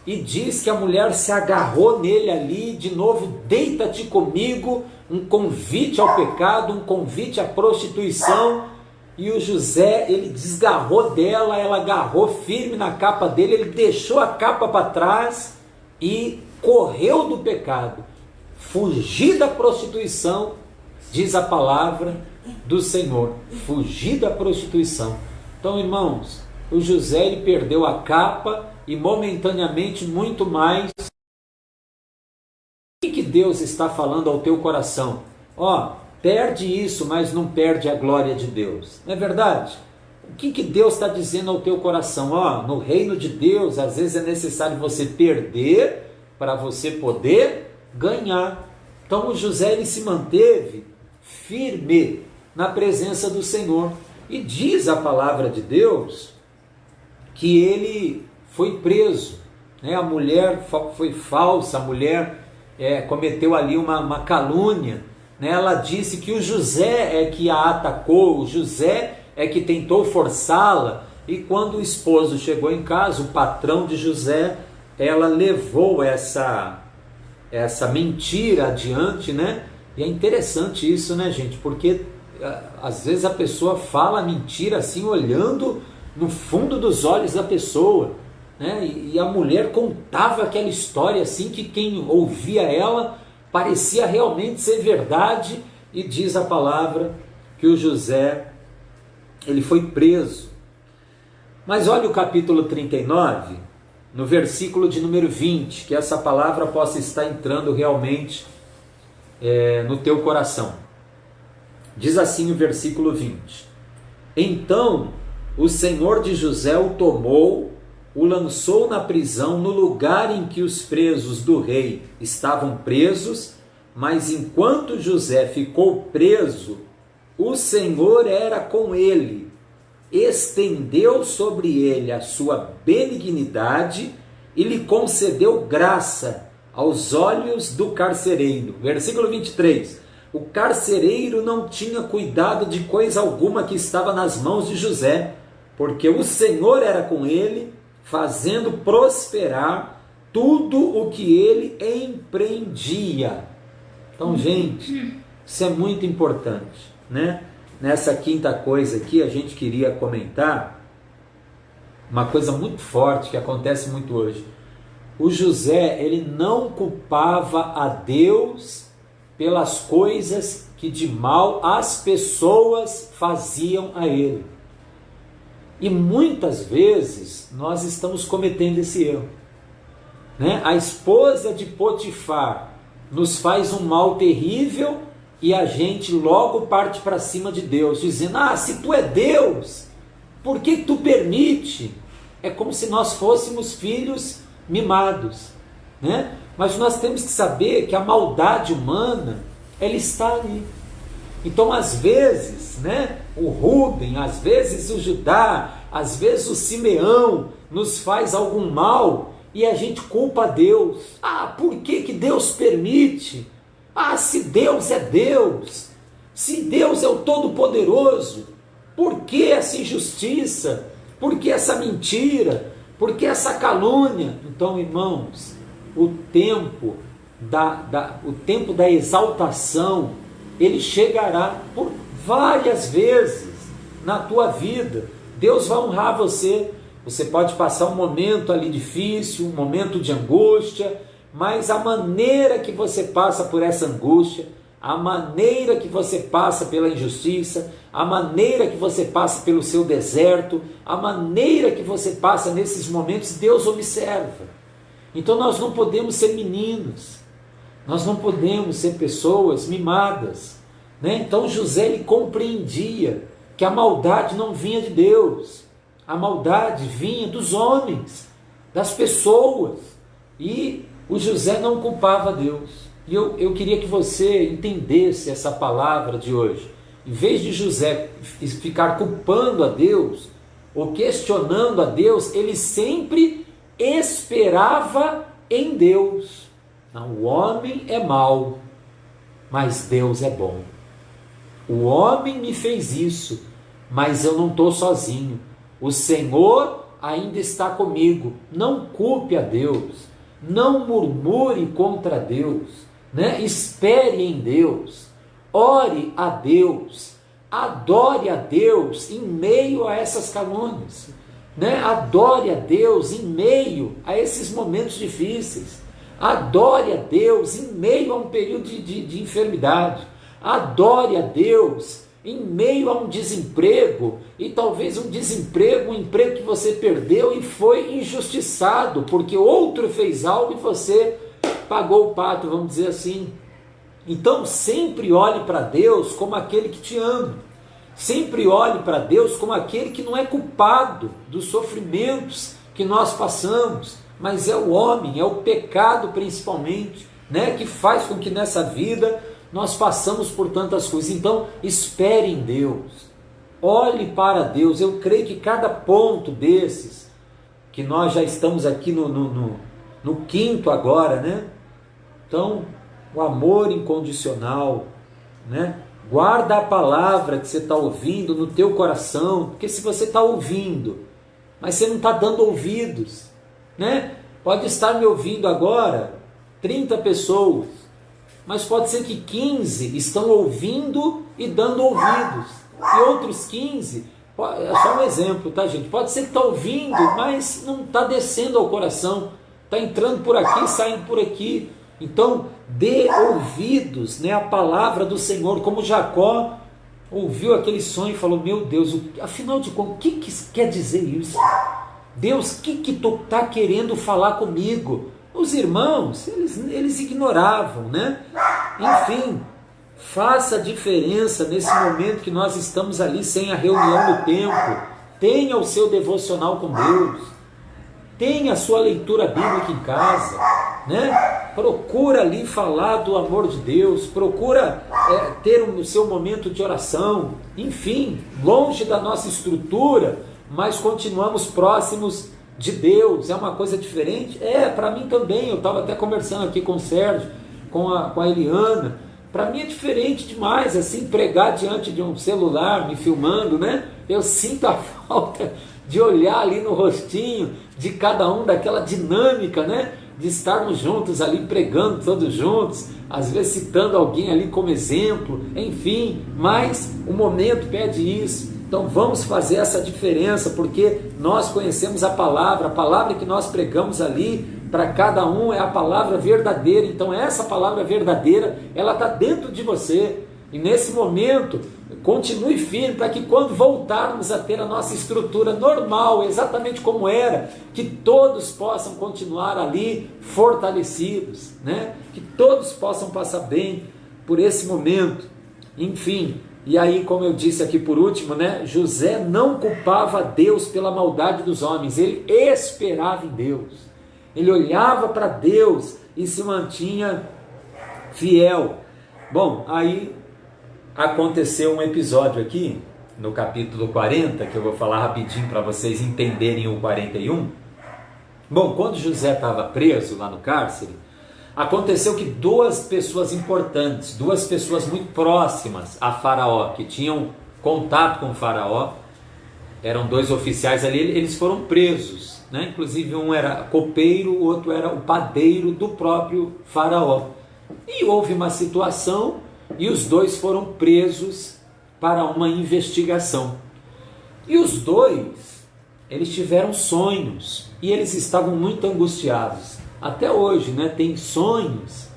E diz que a mulher se agarrou nele ali, de novo, deita-te comigo, um convite ao pecado, um convite à prostituição. E o José, ele desgarrou dela, ela agarrou firme na capa dele, ele deixou a capa para trás e correu do pecado. Fugir da prostituição, diz a palavra do Senhor. Fugir da prostituição. Então, irmãos, o José ele perdeu a capa e momentaneamente muito mais. O que Deus está falando ao teu coração? Ó, perde isso, mas não perde a glória de Deus. Não é verdade? O que Deus está dizendo ao teu coração? Ó, no reino de Deus, às vezes é necessário você perder para você poder ganhar. Então o José ele se manteve firme na presença do Senhor. E diz a palavra de Deus que ele foi preso. Né? A mulher foi falsa, a mulher cometeu ali uma calúnia. Né? Ela disse que o José é que a atacou, o José é que tentou forçá-la. E quando o esposo chegou em casa, o patrão de José, ela levou essa mentira adiante, né? E é interessante isso, né, gente? Porque às vezes a pessoa fala mentira assim, olhando no fundo dos olhos da pessoa, né? E a mulher contava aquela história assim, que quem ouvia ela parecia realmente ser verdade. E diz a palavra que o José, ele foi preso. Mas olha o capítulo 39, no versículo de número 20, que essa palavra possa estar entrando realmente no teu coração. Diz assim o versículo 20: Então o Senhor de José o tomou, o lançou na prisão, no lugar em que os presos do rei estavam presos, mas enquanto José ficou preso, o Senhor era com ele, estendeu sobre ele a sua benignidade e lhe concedeu graça aos olhos do carcereiro. Versículo 23. O carcereiro não tinha cuidado de coisa alguma que estava nas mãos de José, porque o Senhor era com ele, fazendo prosperar tudo o que ele empreendia. Então, gente, isso é muito importante, né? Nessa quinta coisa aqui, a gente queria comentar uma coisa muito forte que acontece muito hoje. O José, ele não culpava a Deus pelas coisas que de mal as pessoas faziam a ele. E muitas vezes nós estamos cometendo esse erro, né? A esposa de Potifar nos faz um mal terrível e a gente logo parte para cima de Deus, dizendo: se tu é Deus, por que tu permite? É como se nós fôssemos filhos mimados, né? Mas nós temos que saber que a maldade humana, ela está ali. Então, às vezes, né, o Rubem, às vezes o Judá, às vezes o Simeão nos faz algum mal e a gente culpa a Deus. Por que Deus permite? Se Deus é Deus, se Deus é o Todo-Poderoso, por que essa injustiça? Por que essa mentira? Por que essa calúnia? Então, irmãos, o tempo da exaltação, ele chegará por várias vezes na tua vida. Deus vai honrar você. Você pode passar um momento ali difícil, um momento de angústia, mas a maneira que você passa por essa angústia, a maneira que você passa pela injustiça, a maneira que você passa pelo seu deserto, a maneira que você passa nesses momentos, Deus observa. Então nós não podemos ser meninos, nós não podemos ser pessoas mimadas, né? Então José, ele compreendia que a maldade não vinha de Deus, a maldade vinha dos homens, das pessoas, e o José não culpava Deus. E eu queria que você entendesse essa palavra de hoje. Em vez de José ficar culpando a Deus, ou questionando a Deus, ele sempre esperava em Deus. Não, o homem é mau, mas Deus é bom. O homem me fez isso, mas eu não estou sozinho. O Senhor ainda está comigo. Não culpe a Deus, não murmure contra Deus, né? Espere em Deus, ore a Deus, adore a Deus em meio a essas calúnias, né? Adore a Deus em meio a esses momentos difíceis, adore a Deus em meio a um período de enfermidade, adore a Deus em meio a um desemprego, e talvez um desemprego, um emprego que você perdeu e foi injustiçado, porque outro fez algo e você pagou o pato, vamos dizer assim. Então sempre olhe para Deus como aquele que te ama. Sempre olhe para Deus como aquele que não é culpado dos sofrimentos que nós passamos, mas é o homem, é o pecado principalmente, né, que faz com que nessa vida nós passamos por tantas coisas. Então espere em Deus, olhe para Deus. Eu creio que cada ponto desses, que nós já estamos aqui no quinto agora, né? Então, o amor incondicional, né? Guarda a palavra que você está ouvindo no teu coração, porque se você está ouvindo, mas você não está dando ouvidos, né? Pode estar me ouvindo agora 30 pessoas, mas pode ser que 15 estão ouvindo e dando ouvidos, e outros 15, é só um exemplo, tá, gente? Pode ser que está ouvindo, mas não está descendo ao coração, está entrando por aqui, saindo por aqui. Então, dê ouvidos, né, à palavra do Senhor, como Jacó ouviu aquele sonho e falou: meu Deus, afinal de contas, o que quer dizer isso? Deus, o que tu está querendo falar comigo? Os irmãos, eles ignoravam, né? Enfim, faça a diferença nesse momento que nós estamos ali sem a reunião do templo. Tenha o seu devocional com Deus, tenha a sua leitura bíblica em casa, né? Procura ali falar do amor de Deus, procura ter o seu momento de oração, enfim, longe da nossa estrutura, mas continuamos próximos de Deus. É uma coisa diferente? Para mim também. Eu estava até conversando aqui com o Sérgio, com a Eliana. Para mim é diferente demais, assim, pregar diante de um celular, me filmando, né? Eu sinto a falta de olhar ali no rostinho de cada um, daquela dinâmica, né? De estarmos juntos ali pregando todos juntos, às vezes citando alguém ali como exemplo, enfim, mas o momento pede isso. Então vamos fazer essa diferença, porque nós conhecemos a palavra que nós pregamos ali, para cada um é a palavra verdadeira. Então essa palavra verdadeira, ela está dentro de você, e nesse momento continue firme, para que quando voltarmos a ter a nossa estrutura normal, exatamente como era, que todos possam continuar ali fortalecidos, né? Que todos possam passar bem por esse momento. Enfim, e aí, como eu disse aqui por último, né? José não culpava Deus pela maldade dos homens, ele esperava em Deus, ele olhava para Deus e se mantinha fiel. Bom, aí aconteceu um episódio aqui, no capítulo 40, que eu vou falar rapidinho para vocês entenderem o 41. Bom, quando José estava preso lá no cárcere, aconteceu que duas pessoas importantes, duas pessoas muito próximas a Faraó, que tinham contato com o Faraó, eram dois oficiais ali, eles foram presos, né? Inclusive um era copeiro, o outro era o padeiro do próprio Faraó. E houve uma situação, e os dois foram presos para uma investigação. E os dois, eles tiveram sonhos, e eles estavam muito angustiados. Até hoje, né, tem sonhos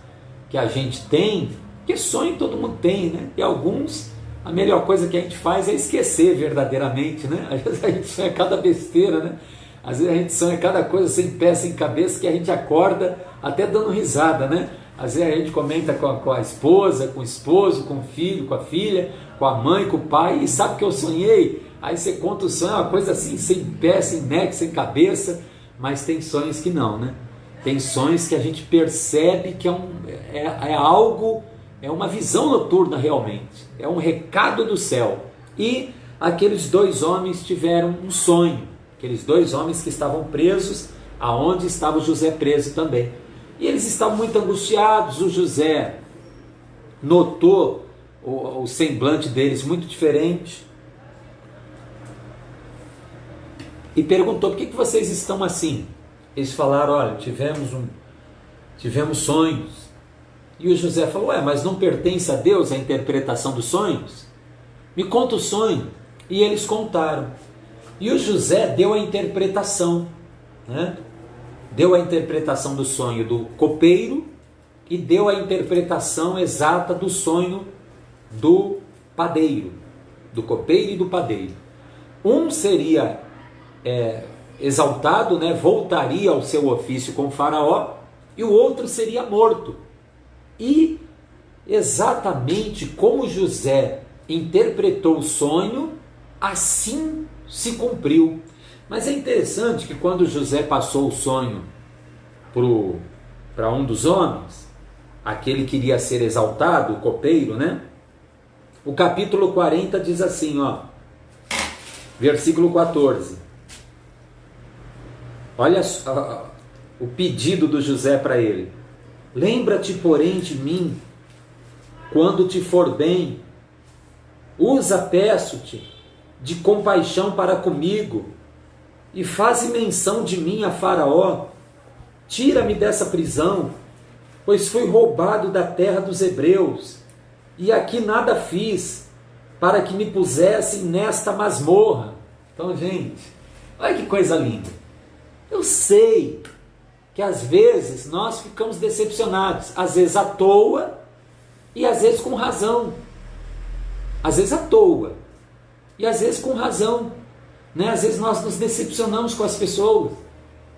que a gente tem, que sonho todo mundo tem, né? E alguns, a melhor coisa que a gente faz é esquecer verdadeiramente, né? Às vezes a gente sonha cada besteira, né? Às vezes a gente sonha cada coisa sem pé, sem cabeça, que a gente acorda até dando risada, né? Às vezes a gente comenta com a esposa, com o esposo, com o filho, com a filha, com a mãe, com o pai, e sabe que eu sonhei? Aí você conta o sonho, é uma coisa assim, sem pé, sem neck, sem cabeça, mas tem sonhos que não, né? Tem sonhos que a gente percebe que é algo, é uma visão noturna realmente, é um recado do céu. E aqueles dois homens tiveram um sonho, aqueles dois homens que estavam presos, aonde estava o José preso também. E eles estavam muito angustiados. O José notou o semblante deles muito diferente e perguntou: por que vocês estão assim? Eles falaram: olha, tivemos sonhos. E o José falou: mas não pertence a Deus a interpretação dos sonhos? Me conta o sonho. E eles contaram. E o José deu a interpretação, né? Deu a interpretação do sonho do copeiro e deu a interpretação exata do sonho do padeiro. do copeiro e do padeiro. Um seria exaltado, né, voltaria ao seu ofício com Faraó, e o outro seria morto. E exatamente como José interpretou o sonho, assim se cumpriu. Mas é interessante que quando José passou o sonho para um dos homens, aquele que iria ser exaltado, o copeiro, né? O capítulo 40 diz assim, ó, versículo 14. Olha o pedido do José para ele. Lembra-te, porém, de mim, quando te for bem. Usa, peço-te, de compaixão para comigo, e faze menção de mim a Faraó. Tira-me dessa prisão, pois fui roubado da terra dos hebreus, e aqui nada fiz, para que me pusessem nesta masmorra. Então, gente, olha que coisa linda. Eu sei que às vezes nós ficamos decepcionados, às vezes à toa e às vezes com razão. Às vezes à toa e às vezes com razão, né? Às vezes nós nos decepcionamos com as pessoas.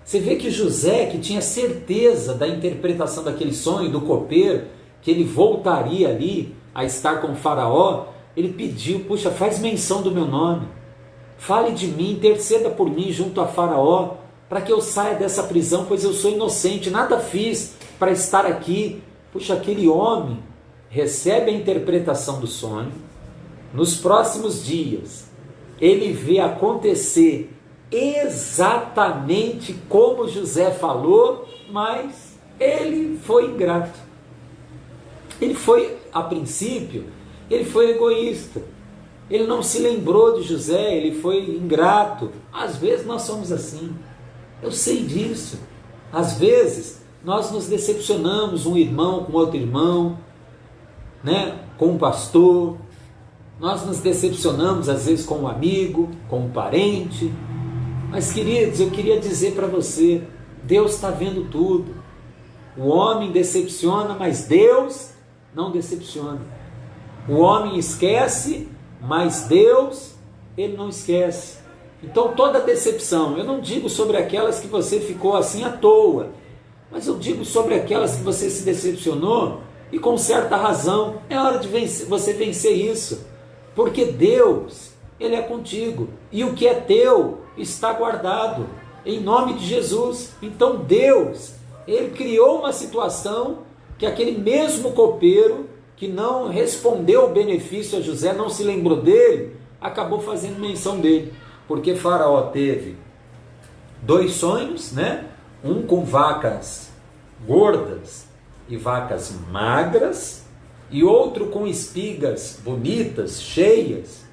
Você vê que José, que tinha certeza da interpretação daquele sonho do copeiro, que ele voltaria ali a estar com o Faraó, ele pediu, puxa, faz menção do meu nome, fale de mim, interceda por mim junto a Faraó, para que eu saia dessa prisão, pois eu sou inocente, nada fiz para estar aqui. Puxa, aquele homem recebe a interpretação do sonho, nos próximos dias ele vê acontecer exatamente como José falou, mas ele foi ingrato. Ele foi, a princípio, ele foi egoísta. Ele não se lembrou de José, ele foi ingrato. Às vezes nós somos assim. Eu sei disso. Às vezes nós nos decepcionamos, um irmão com outro irmão, né? Com um pastor. Nós nos decepcionamos às vezes com um amigo, com um parente. Mas, queridos, eu queria dizer para você, Deus está vendo tudo. O homem decepciona, mas Deus não decepciona. O homem esquece, mas Deus, ele não esquece. Então toda decepção, eu não digo sobre aquelas que você ficou assim à toa, mas eu digo sobre aquelas que você se decepcionou e com certa razão. É hora de você vencer isso, porque Deus, ele é contigo, e o que é teu está guardado em nome de Jesus. Então Deus, ele criou uma situação que aquele mesmo copeiro que não respondeu o benefício a José, não se lembrou dele, acabou fazendo menção dele, porque Faraó teve dois sonhos, né? Um com vacas gordas e vacas magras, e outro com espigas bonitas, cheias,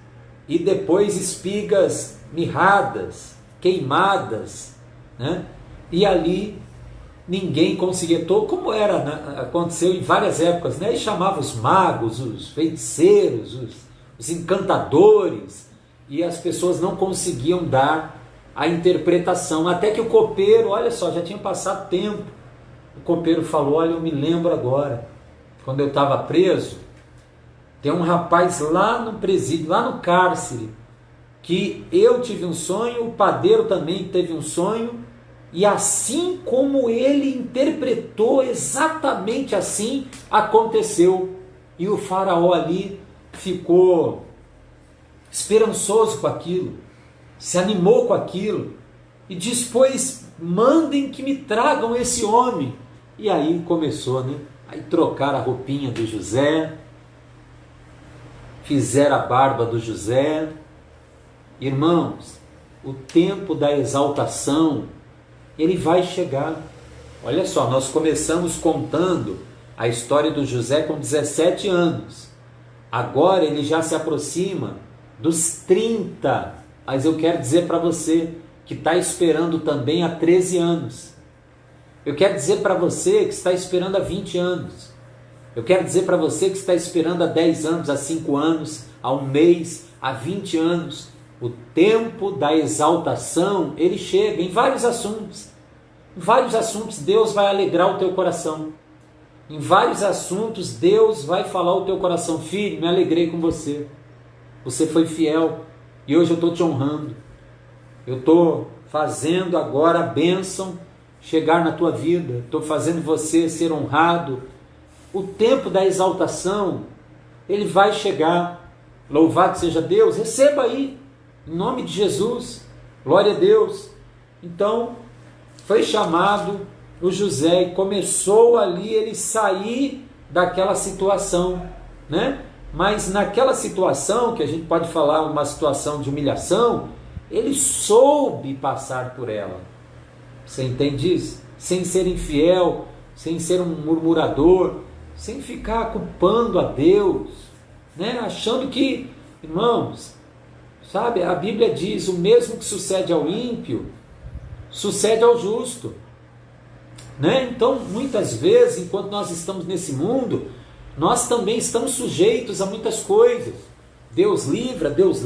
e depois espigas mirradas, queimadas, né? E ali ninguém conseguia, como era, né? Aconteceu em várias épocas, né? E chamava os magos, os feiticeiros, os encantadores, e as pessoas não conseguiam dar a interpretação, até que o copeiro, olha só, já tinha passado tempo, o copeiro falou, olha, eu me lembro agora, quando eu estava preso, tem um rapaz lá no presídio, lá no cárcere, que eu tive um sonho, o padeiro também teve um sonho, e assim como ele interpretou, exatamente assim aconteceu. E o Faraó ali ficou esperançoso com aquilo, se animou com aquilo, e disse, pois mandem que me tragam esse homem. E aí começou, né? Aí trocaram a roupinha do José, fizeram a barba do José. Irmãos, o tempo da exaltação, ele vai chegar. Olha só, nós começamos contando a história do José com 17 anos. Agora ele já se aproxima dos 30. Mas eu quero dizer para você que está esperando também há 13 anos. Eu quero dizer para você que está esperando há 20 anos. Eu quero dizer para você que está esperando há 10 anos, há 5 anos, há um mês, há 20 anos. O tempo da exaltação, ele chega em vários assuntos. Em vários assuntos Deus vai alegrar o teu coração. Em vários assuntos Deus vai falar ao teu coração, filho, me alegrei com você. você foi fiel e hoje eu estou te honrando. Eu estou fazendo agora a bênção chegar na tua vida, estou fazendo você ser honrado. O tempo da exaltação, ele vai chegar. Louvado seja Deus, receba aí, em nome de Jesus, glória a Deus. Então, foi chamado o José e começou ali ele sair daquela situação, né? Mas naquela situação, que a gente pode falar uma situação de humilhação, ele soube passar por ela. Você entende isso? Sem ser infiel, sem ser um murmurador, sem ficar culpando a Deus, né? Achando que, irmãos, sabe, a Bíblia diz, o mesmo que sucede ao ímpio, sucede ao justo, né? Então, muitas vezes, enquanto nós estamos nesse mundo, nós também estamos sujeitos a muitas coisas. Deus livra, Deus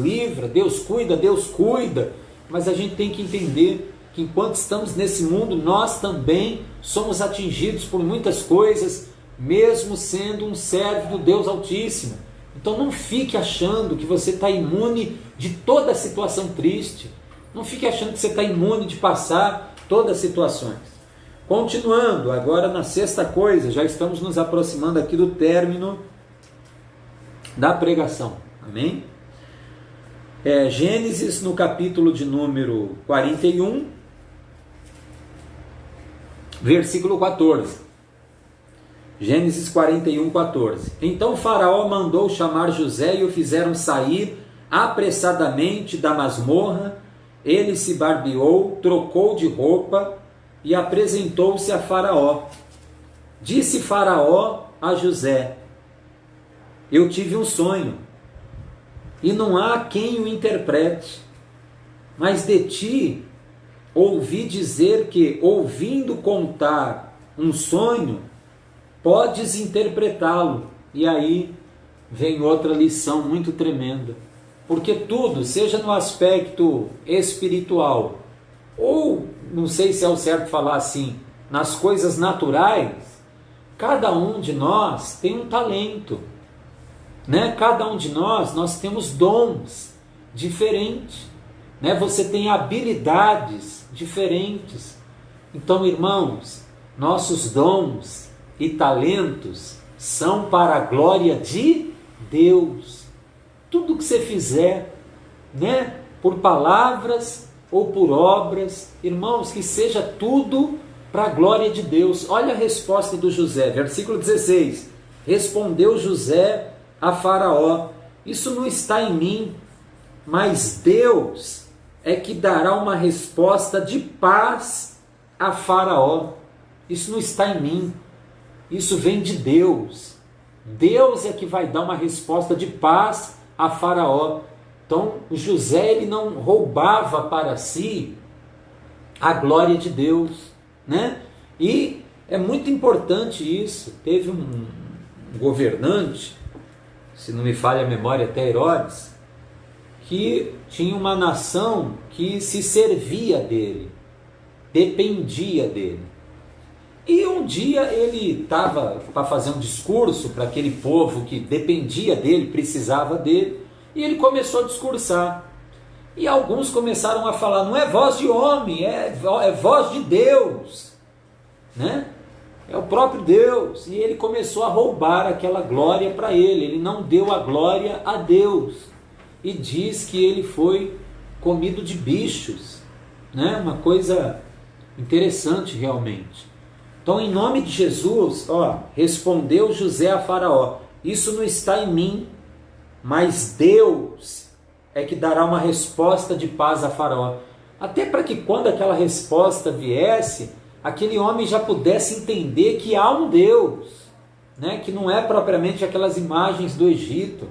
cuida, mas a gente tem que entender que enquanto estamos nesse mundo, nós também somos atingidos por muitas coisas, mesmo sendo um servo do Deus Altíssimo. Então não fique achando que você está imune de toda a situação triste, não fique achando que você está imune de passar todas as situações. Continuando, agora na sexta coisa, já estamos nos aproximando aqui do término da pregação, amém? Gênesis no capítulo de número 41, versículo 14. Gênesis 41, 14. Então Faraó mandou chamar José e o fizeram sair apressadamente da masmorra. Ele se barbeou, trocou de roupa e apresentou-se a Faraó. Disse Faraó a José: eu tive um sonho, e não há quem o interprete, mas de ti ouvi dizer que, ouvindo contar um sonho, podes interpretá-lo. E aí vem outra lição muito tremenda, porque tudo, seja no aspecto espiritual, ou, não sei se é o certo falar assim, nas coisas naturais, cada um de nós tem um talento, né? Cada um de nós temos dons diferentes, né? Você tem habilidades diferentes. Então, irmãos, nossos dons e talentos são para a glória de Deus. Tudo que você fizer, né? Por palavras ou por obras, irmãos, que seja tudo para a glória de Deus. Olha a resposta do José, versículo 16. Respondeu José a Faraó: isso não está em mim, mas Deus é que dará uma resposta de paz a Faraó. Isso não está em mim, isso vem de Deus. Deus é que vai dar uma resposta de paz a Faraó. Então, José, ele não roubava para si a glória de Deus, né? E é muito importante isso. Teve um governante, se não me falha a memória, até Herodes, que tinha uma nação que se servia dele, dependia dele. E um dia ele estava para fazer um discurso para aquele povo que dependia dele, precisava dele, e ele começou a discursar. E alguns começaram a falar: não é voz de homem, é voz de Deus, né? É o próprio Deus. E ele começou a roubar aquela glória para ele. Ele não deu a glória a Deus. E diz que ele foi comido de bichos, né? Uma coisa interessante realmente. Então, em nome de Jesus, respondeu José a Faraó: isso não está em mim, mas Deus é que dará uma resposta de paz a Faraó. Até para que quando aquela resposta viesse, aquele homem já pudesse entender que há um Deus, né? Que não é propriamente aquelas imagens do Egito.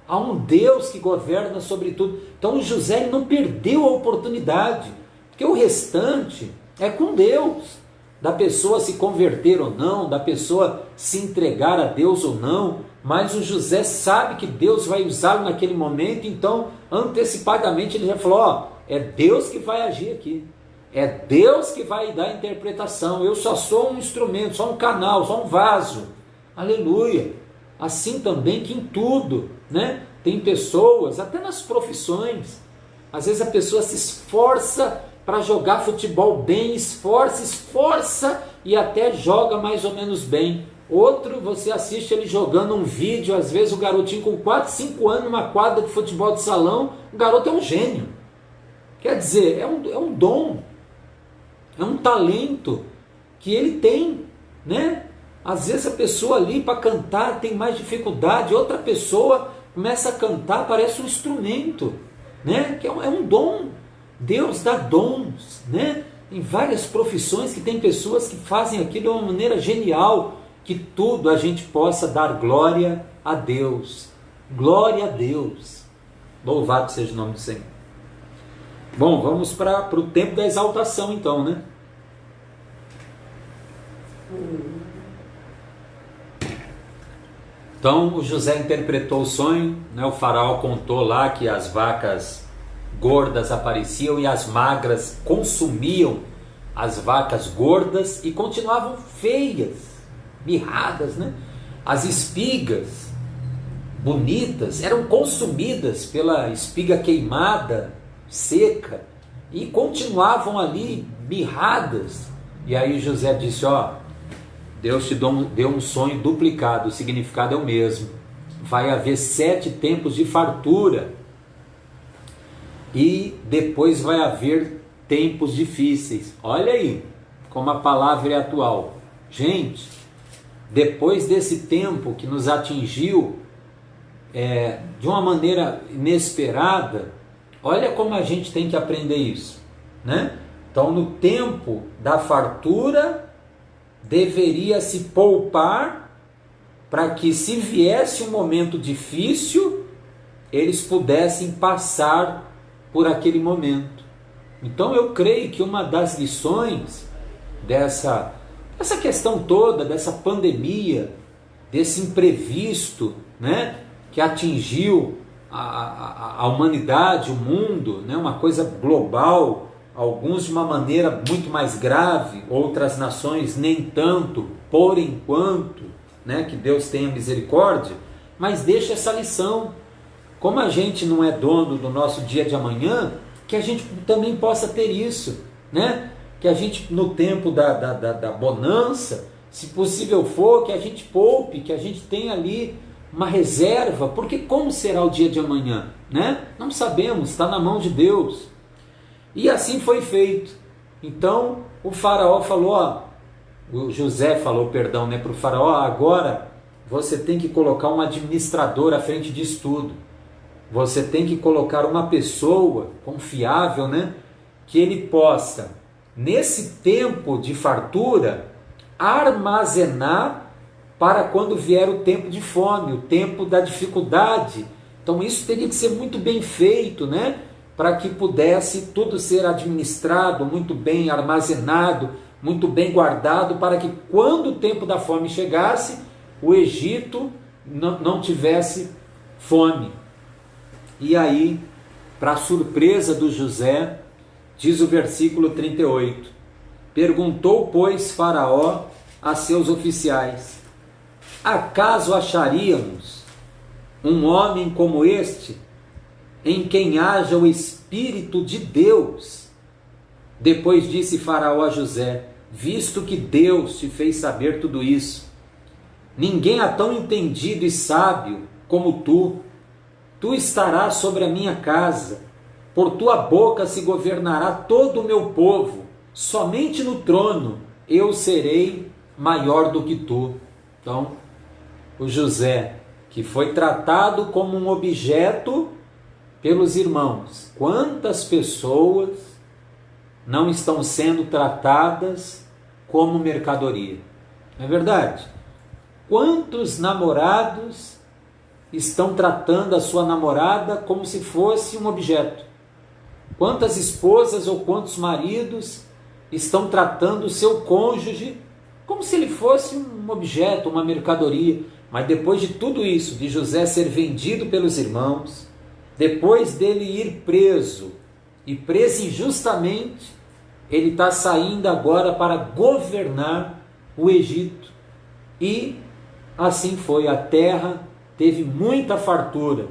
Há um Deus que governa sobre tudo. Então José não perdeu a oportunidade, porque o restante é com Deus. Da pessoa se converter ou não, da pessoa se entregar a Deus ou não, mas o José sabe que Deus vai usá-lo naquele momento, então antecipadamente ele já falou: é Deus que vai agir aqui, é Deus que vai dar a interpretação, eu só sou um instrumento, só um canal, só um vaso. Aleluia! Assim também que em tudo, né? Tem pessoas, até nas profissões, às vezes a pessoa se esforça para jogar futebol bem, esforça e até joga mais ou menos bem. Outro, você assiste ele jogando um vídeo, às vezes o garotinho com 4, 5 anos numa quadra de futebol de salão, o garoto é um gênio. Quer dizer, é um dom, é um talento que ele tem, né? Às vezes a pessoa ali para cantar tem mais dificuldade, outra pessoa começa a cantar, parece um instrumento, né? Que é um dom. Deus dá dons, né? Em várias profissões que tem pessoas que fazem aquilo de uma maneira genial, que tudo a gente possa dar glória a Deus. Glória a Deus. Louvado seja o nome do Senhor. Bom, vamos para o tempo da exaltação então, né? Então o José interpretou o sonho, né? O faraó contou lá que as vacas gordas apareciam e as magras consumiam as vacas gordas e continuavam feias, mirradas, né? As espigas bonitas eram consumidas pela espiga queimada, seca, e continuavam ali mirradas. E aí José disse, ó, Deus te deu um sonho duplicado, o significado é o mesmo. Vai haver 7 tempos de fartura e depois vai haver tempos difíceis. Olha aí como a palavra é atual. Gente, depois desse tempo que nos atingiu de uma maneira inesperada, olha como a gente tem que aprender isso, né? Então, no tempo da fartura, deveria se poupar para que, se viesse um momento difícil, eles pudessem passar por aquele momento. Então eu creio que uma das lições dessa questão toda, dessa pandemia, desse imprevisto, né, que atingiu a humanidade, o mundo, né, uma coisa global, alguns de uma maneira muito mais grave, outras nações nem tanto, por enquanto, né, que Deus tenha misericórdia, mas deixa essa lição. Como a gente não é dono do nosso dia de amanhã, que a gente também possa ter isso, né? Que a gente, no tempo da bonança, se possível for, que a gente poupe, que a gente tenha ali uma reserva, porque como será o dia de amanhã, né? Não sabemos, está na mão de Deus. E assim foi feito. Então o faraó falou, ó, o José falou, perdão, né, para o faraó, agora você tem que colocar um administrador à frente disso tudo. Você tem que colocar uma pessoa confiável, né, que ele possa, nesse tempo de fartura, armazenar para quando vier o tempo de fome, o tempo da dificuldade. Então isso teria que ser muito bem feito, né, para que pudesse tudo ser administrado, muito bem armazenado, muito bem guardado, para que quando o tempo da fome chegasse, o Egito não tivesse fome. E aí, para surpresa do José, diz o versículo 38, perguntou, pois, Faraó a seus oficiais, acaso acharíamos um homem como este, em quem haja o Espírito de Deus? Depois disse Faraó a José, visto que Deus te fez saber tudo isso, ninguém há tão entendido e sábio como tu. Tu estarás sobre a minha casa, por tua boca se governará todo o meu povo, somente no trono eu serei maior do que tu. Então, o José, que foi tratado como um objeto pelos irmãos, quantas pessoas não estão sendo tratadas como mercadoria? Não é verdade? Quantos namorados estão tratando a sua namorada como se fosse um objeto? Quantas esposas ou quantos maridos estão tratando o seu cônjuge como se ele fosse um objeto, uma mercadoria? Mas depois de tudo isso, de José ser vendido pelos irmãos, depois dele ir preso, e preso injustamente, ele está saindo agora para governar o Egito. E assim foi, a terra teve muita fartura.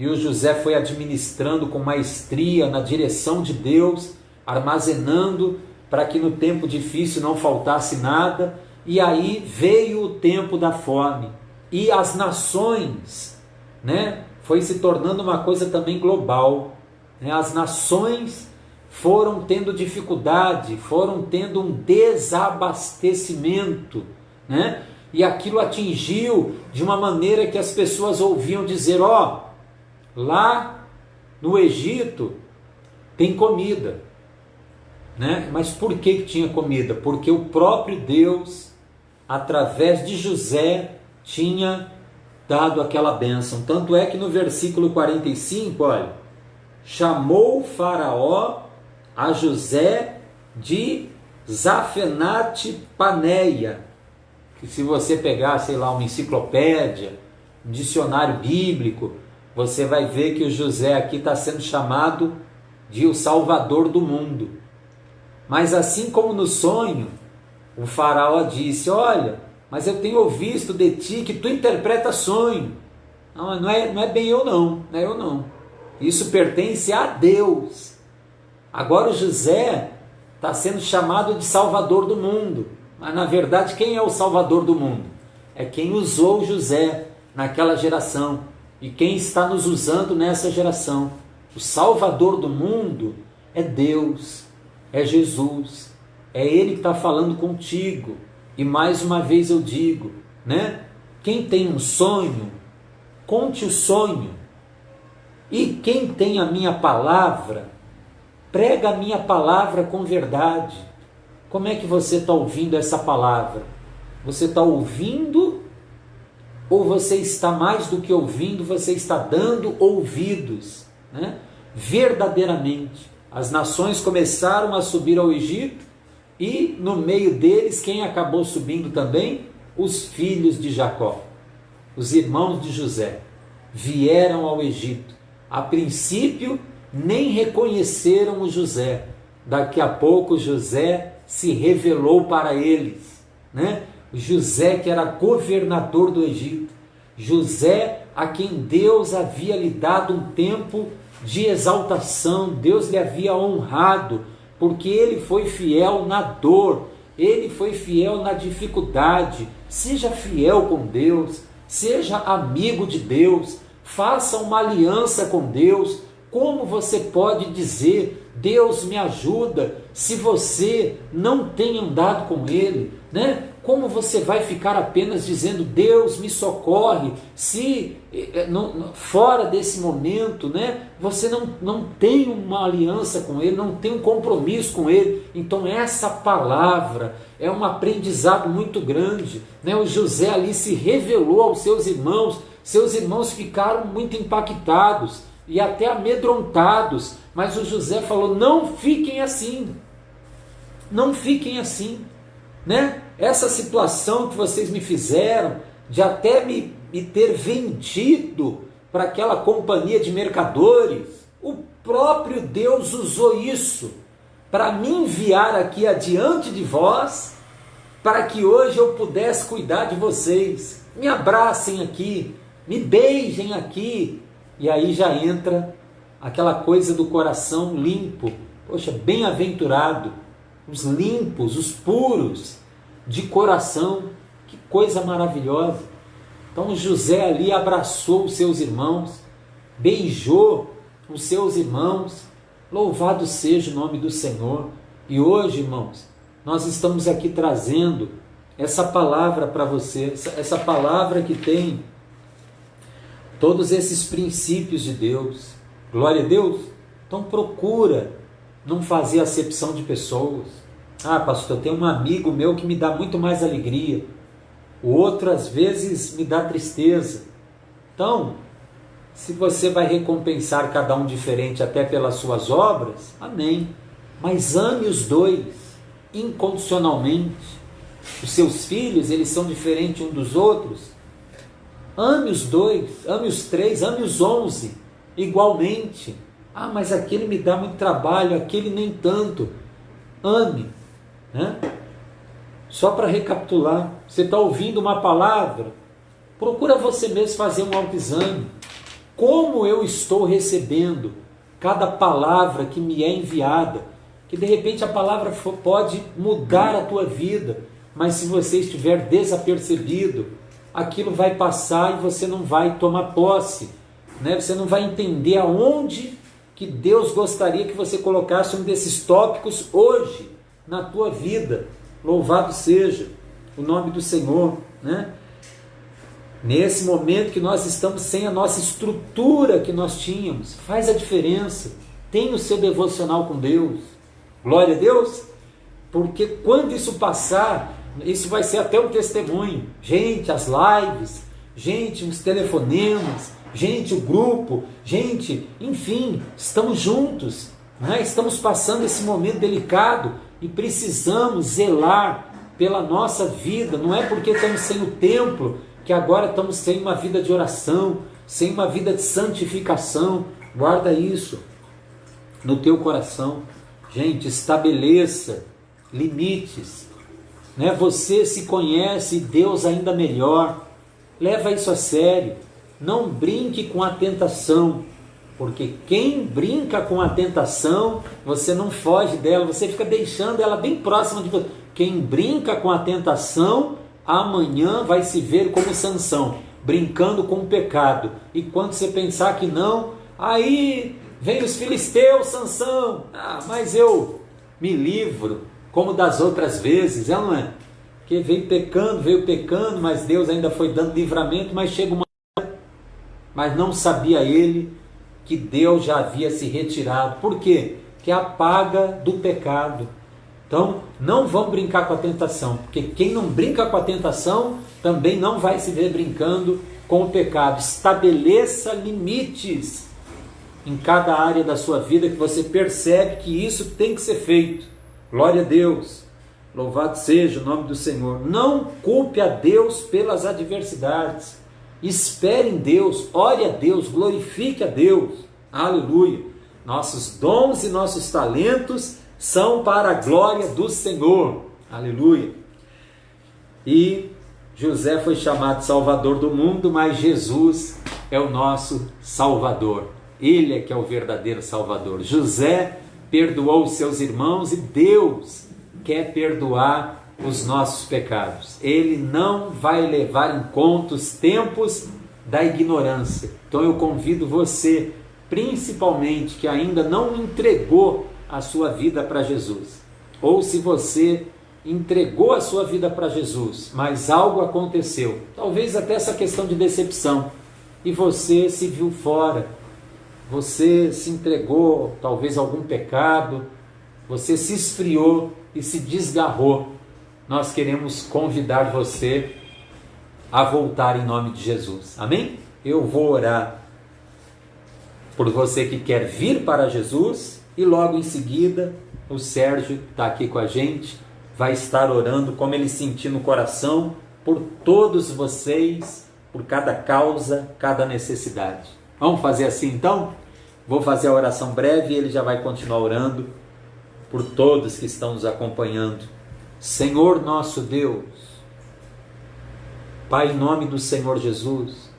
e o José foi administrando com maestria na direção de Deus, armazenando para que no tempo difícil não faltasse nada. E aí veio o tempo da fome, e as nações, né, foi se tornando uma coisa também global, né? As nações foram tendo dificuldade, foram tendo um desabastecimento, né? E aquilo atingiu de uma maneira que as pessoas ouviam dizer: ó, lá no Egito tem comida, né? Mas por que tinha comida? Porque o próprio Deus, através de José, tinha dado aquela bênção. Tanto é que no versículo 45, olha, chamou o Faraó a José de Zafenate Paneia, que se você pegar, sei lá, uma enciclopédia, um dicionário bíblico, você vai ver que o José aqui está sendo chamado de o Salvador do mundo. Mas assim como no sonho, o Faraó disse: olha, mas eu tenho visto de ti que tu interpreta sonho. Não é bem eu não, não é eu não. Isso pertence a Deus. Agora o José está sendo chamado de Salvador do mundo. Mas na verdade quem é o Salvador do mundo? É quem usou José naquela geração e quem está nos usando nessa geração. O Salvador do mundo é Deus, é Jesus, é Ele que está falando contigo. E mais uma vez eu digo, né? Quem tem um sonho, conte o sonho. E quem tem a minha palavra, prega a minha palavra com verdade. Como é que você está ouvindo essa palavra? Você está ouvindo, ou você está mais do que ouvindo, você está dando ouvidos, né? Verdadeiramente. As nações começaram a subir ao Egito, e no meio deles, quem acabou subindo também? Os filhos de Jacó, os irmãos de José, vieram ao Egito. A princípio, nem reconheceram o José. Daqui a pouco, José se revelou para eles, né? José, que era governador do Egito, José a quem Deus havia lhe dado um tempo de exaltação, Deus lhe havia honrado, porque ele foi fiel na dor, ele foi fiel na dificuldade. Seja fiel com Deus, seja amigo de Deus, faça uma aliança com Deus. Como você pode dizer, Deus me ajuda, se você não tem andado com Ele, né? Como você vai ficar apenas dizendo, Deus me socorre, se fora desse momento, né, você não tem uma aliança com Ele, não tem um compromisso com Ele? Então essa palavra é um aprendizado muito grande, né? O José ali se revelou aos seus irmãos ficaram muito impactados e até amedrontados, mas o José falou, não fiquem assim, né? Essa situação que vocês me fizeram, de até me ter vendido para aquela companhia de mercadores, o próprio Deus usou isso para me enviar aqui adiante de vós, para que hoje eu pudesse cuidar de vocês. Me abracem aqui, me beijem aqui. E aí já entra aquela coisa do coração limpo. Poxa, bem-aventurado os limpos, os puros de coração. Que coisa maravilhosa. Então José ali abraçou os seus irmãos, beijou os seus irmãos. Louvado seja o nome do Senhor. E hoje, irmãos, nós estamos aqui trazendo essa palavra para você, essa palavra que tem todos esses princípios de Deus. Glória a Deus. Então procura não fazer acepção de pessoas. Ah, pastor, eu tenho um amigo meu que me dá muito mais alegria. O outro, às vezes, me dá tristeza. Então, se você vai recompensar cada um diferente até pelas suas obras, amém. Mas ame os dois incondicionalmente. Os seus filhos, eles são diferentes uns dos outros. Ame os dois, ame os três, ame os 11 igualmente. Ah, mas aquele me dá muito trabalho, aquele nem tanto. Ame, né? Só para recapitular, você está ouvindo uma palavra, procura você mesmo fazer um autoexame. como eu estou recebendo cada palavra que me é enviada, que de repente a palavra pode mudar a tua vida, mas se você estiver desapercebido, aquilo vai passar e você não vai tomar posse, né? Você não vai entender aonde que Deus gostaria que você colocasse um desses tópicos hoje na tua vida. Louvado seja o nome do Senhor, né? Nesse momento que nós estamos sem a nossa estrutura que nós tínhamos, faz a diferença. Tenha o seu devocional com Deus. Glória a Deus. Porque quando isso passar, isso vai ser até um testemunho. Gente, as lives, gente, os telefonemas, gente, o grupo, gente, enfim, estamos juntos, né? Estamos passando esse momento delicado e precisamos zelar pela nossa vida. Não é porque estamos sem o templo que agora estamos sem uma vida de oração, sem uma vida de santificação. Guarda isso no teu coração. Gente, estabeleça limites, né? Você se conhece, Deus ainda melhor. Leva isso a sério. Não brinque com a tentação, porque quem brinca com a tentação, você não foge dela, você fica deixando ela bem próxima de você. Quem brinca com a tentação, amanhã vai se ver como Sansão, brincando com o pecado. E quando você pensar que não, aí vem os filisteus, Sansão, mas eu me livro, como das outras vezes, não é? Que veio pecando, mas Deus ainda foi dando livramento, mas chega uma... Mas não sabia ele que Deus já havia se retirado. Por quê? Que é a paga do pecado. Então, não vamos brincar com a tentação, porque quem não brinca com a tentação também não vai se ver brincando com o pecado. Estabeleça limites em cada área da sua vida que você percebe que isso tem que ser feito. Glória a Deus. Louvado seja o nome do Senhor. Não culpe a Deus pelas adversidades. Espere em Deus, ore a Deus, glorifique a Deus. Aleluia. Nossos dons e nossos talentos são para a glória do Senhor. Aleluia. E José foi chamado Salvador do mundo, mas Jesus é o nosso Salvador. Ele é que é o verdadeiro Salvador. José perdoou os seus irmãos e Deus quer perdoar os nossos pecados. Ele não vai levar em conta os tempos da ignorância. Então eu convido você, principalmente que ainda não entregou a sua vida para Jesus, ou se você entregou a sua vida para Jesus, mas algo aconteceu, talvez até essa questão de decepção, e você se viu fora, você se entregou, talvez a algum pecado, você se esfriou e se desgarrou. Nós queremos convidar você a voltar em nome de Jesus. Amém? Eu vou orar por você que quer vir para Jesus e logo em seguida o Sérgio está aqui com a gente, vai estar orando como ele sentir no coração por todos vocês, por cada causa, cada necessidade. Vamos fazer assim então? Vou fazer a oração breve e ele já vai continuar orando por todos que estão nos acompanhando. Senhor nosso Deus, Pai, em nome do Senhor Jesus,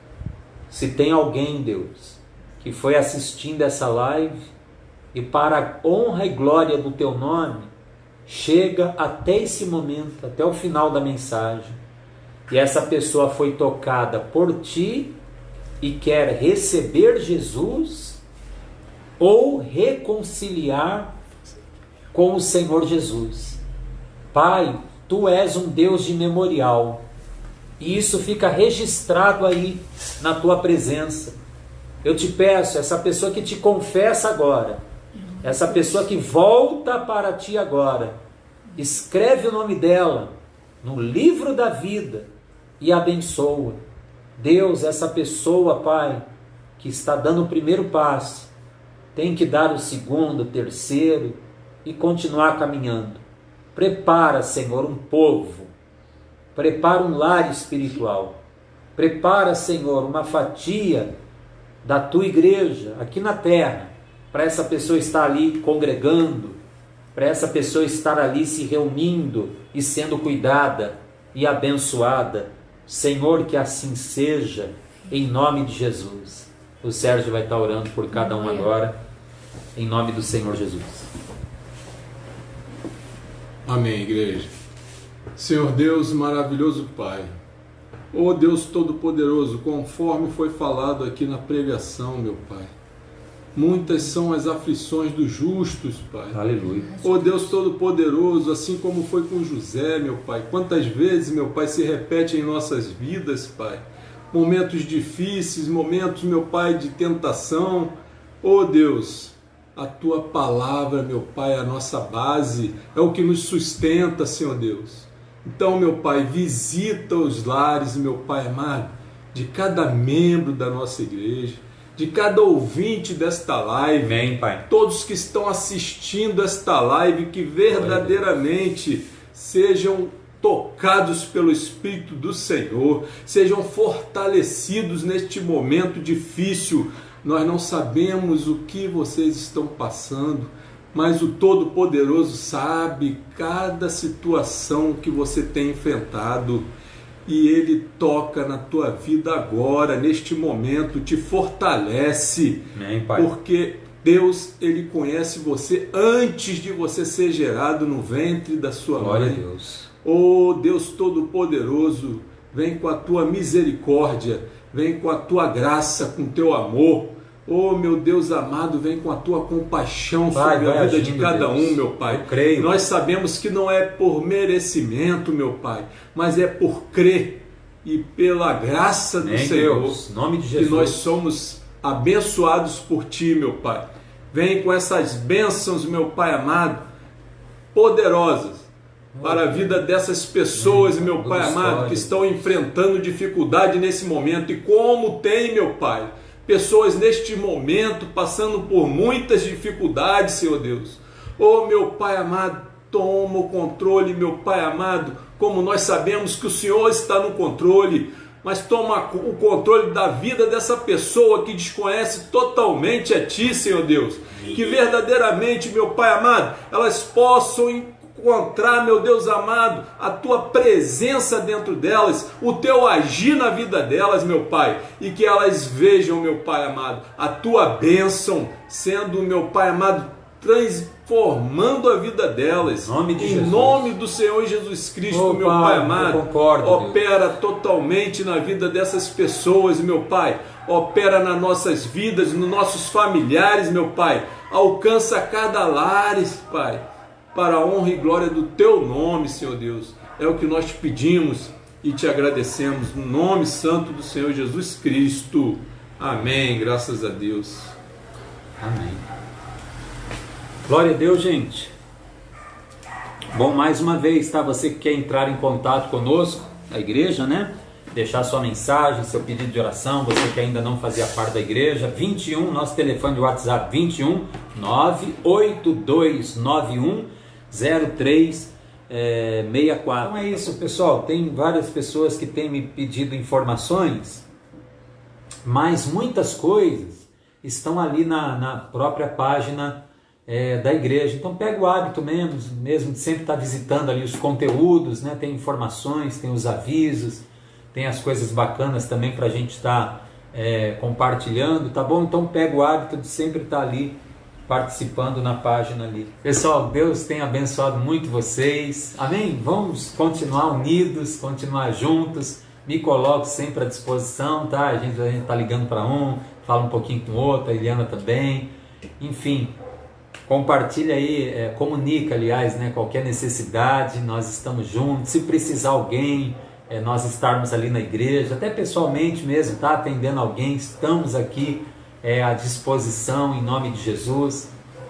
se tem alguém, Deus, que foi assistindo essa live e para a honra e glória do Teu nome, chega até esse momento, até o final da mensagem, e essa pessoa foi tocada por Ti e quer receber Jesus ou reconciliar com o Senhor Jesus. Pai, Tu és um Deus de memorial, e isso fica registrado aí na Tua presença. Eu te peço, essa pessoa que te confessa agora, essa pessoa que volta para Ti agora, escreve o nome dela no livro da vida e abençoa. Deus, essa pessoa, Pai, que está dando o primeiro passo, tem que dar o segundo, o terceiro e continuar caminhando. Prepara, Senhor, um povo, prepara um lar espiritual, prepara, Senhor, uma fatia da Tua igreja aqui na terra, para essa pessoa estar ali congregando, para essa pessoa estar ali se reunindo e sendo cuidada e abençoada. Senhor, que assim seja, em nome de Jesus. O Sérgio vai estar orando por cada um agora, em nome do Senhor Jesus. Amém, igreja. Senhor Deus, maravilhoso Pai, ó Deus Todo-Poderoso, conforme foi falado aqui na pregação, meu Pai, muitas são as aflições dos justos, Pai. Aleluia. Ó Deus Todo-Poderoso, assim como foi com José, meu Pai, quantas vezes, meu Pai, se repete em nossas vidas, Pai, momentos difíceis, momentos, meu Pai, de tentação. Ó Deus, a Tua palavra, meu Pai, é a nossa base, é o que nos sustenta, Senhor Deus. Então, meu Pai, visita os lares, meu Pai amado, de cada membro da nossa igreja, de cada ouvinte desta live. Amém, Pai. Todos que estão assistindo esta live, que verdadeiramente sejam tocados pelo Espírito do Senhor, sejam fortalecidos neste momento difícil. Nós não sabemos o que vocês estão passando, mas o Todo-Poderoso sabe cada situação que você tem enfrentado, e Ele toca na tua vida agora, neste momento, te fortalece. Amém, Pai. Porque Deus, Ele conhece você antes de você ser gerado no ventre da sua Glória mãe. a Deus. Oh Deus Todo-Poderoso, vem com a tua misericórdia, vem com a tua graça, com o teu amor. Oh meu Deus amado, vem com a tua compaixão sobre a vida de cada um, meu Pai. Eu creio. Nós sabemos que não é por merecimento, meu Pai, mas é por crer e pela graça do Senhor, Deus, em nome de que Jesus, nós somos abençoados por Ti, meu Pai. Vem com essas bênçãos, meu Pai amado, poderosas, para a vida dessas pessoas, meu Pai amado, que estão enfrentando dificuldade nesse momento. E como tem, meu Pai, pessoas neste momento passando por muitas dificuldades, Senhor Deus. Oh, meu Pai amado, toma o controle, meu Pai amado, como nós sabemos que o Senhor está no controle, mas toma o controle da vida dessa pessoa que desconhece totalmente a Ti, Senhor Deus. Que verdadeiramente, meu Pai amado, elas possam encontrar, meu Deus amado, a Tua presença dentro delas, o Teu agir na vida delas, meu Pai, e que elas vejam, meu Pai amado, a Tua bênção sendo, meu Pai amado, transformando a vida delas, em nome do Senhor Jesus Cristo, meu Pai amado. Opera totalmente na vida dessas pessoas, meu Pai, opera nas nossas vidas, nos nossos familiares, meu Pai, alcança cada lar, Pai, para a honra e glória do Teu nome, Senhor Deus. É o que nós te pedimos e te agradecemos no nome santo do Senhor Jesus Cristo. Amém, graças a Deus. Amém. Glória a Deus, gente. Bom, mais uma vez, tá? Você que quer entrar em contato conosco, a igreja, né? Deixar sua mensagem, seu pedido de oração, você que ainda não fazia parte da igreja, 21, nosso telefone de WhatsApp, 21 98291 0364. Então é isso, pessoal. Tem várias pessoas que têm me pedido informações, mas muitas coisas estão ali na própria página da igreja. Então pega o hábito mesmo de sempre estar visitando ali os conteúdos, né? Tem informações, tem os avisos, tem as coisas bacanas também para a gente estar compartilhando, tá bom? Então pega o hábito de sempre estar ali participando na página ali. Pessoal, Deus tem abençoado muito vocês, amém? Vamos continuar unidos, continuar juntos. Me coloco sempre à disposição, tá? A gente tá ligando para um, fala um pouquinho com o outro, a Eliana também, enfim. Compartilha aí, comunica, aliás, né, qualquer necessidade, nós estamos juntos. Se precisar alguém, nós estarmos ali na igreja, até pessoalmente mesmo, tá? Atendendo alguém, estamos aqui à disposição em nome de Jesus.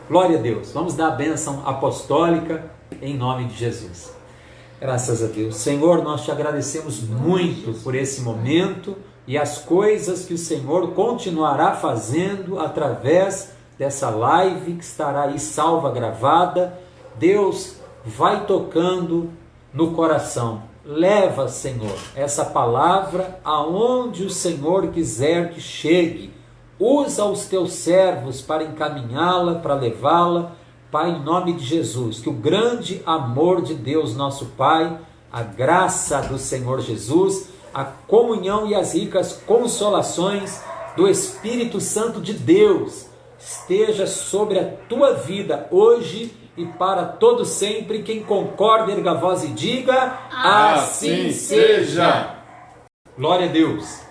Glória a Deus. Vamos dar a bênção apostólica em nome de Jesus. Graças a Deus. Senhor, nós te agradecemos muito por esse momento e as coisas que o Senhor continuará fazendo através dessa live que estará aí salva, gravada. Deus, vai tocando no coração. Leva, Senhor, essa palavra aonde o Senhor quiser que chegue. Usa os teus servos para encaminhá-la, para levá-la, Pai, em nome de Jesus. Que o grande amor de Deus, nosso Pai, a graça do Senhor Jesus, a comunhão e as ricas consolações do Espírito Santo de Deus esteja sobre a tua vida hoje e para todo sempre. Quem concorda, erga a voz e diga: assim seja. Glória a Deus.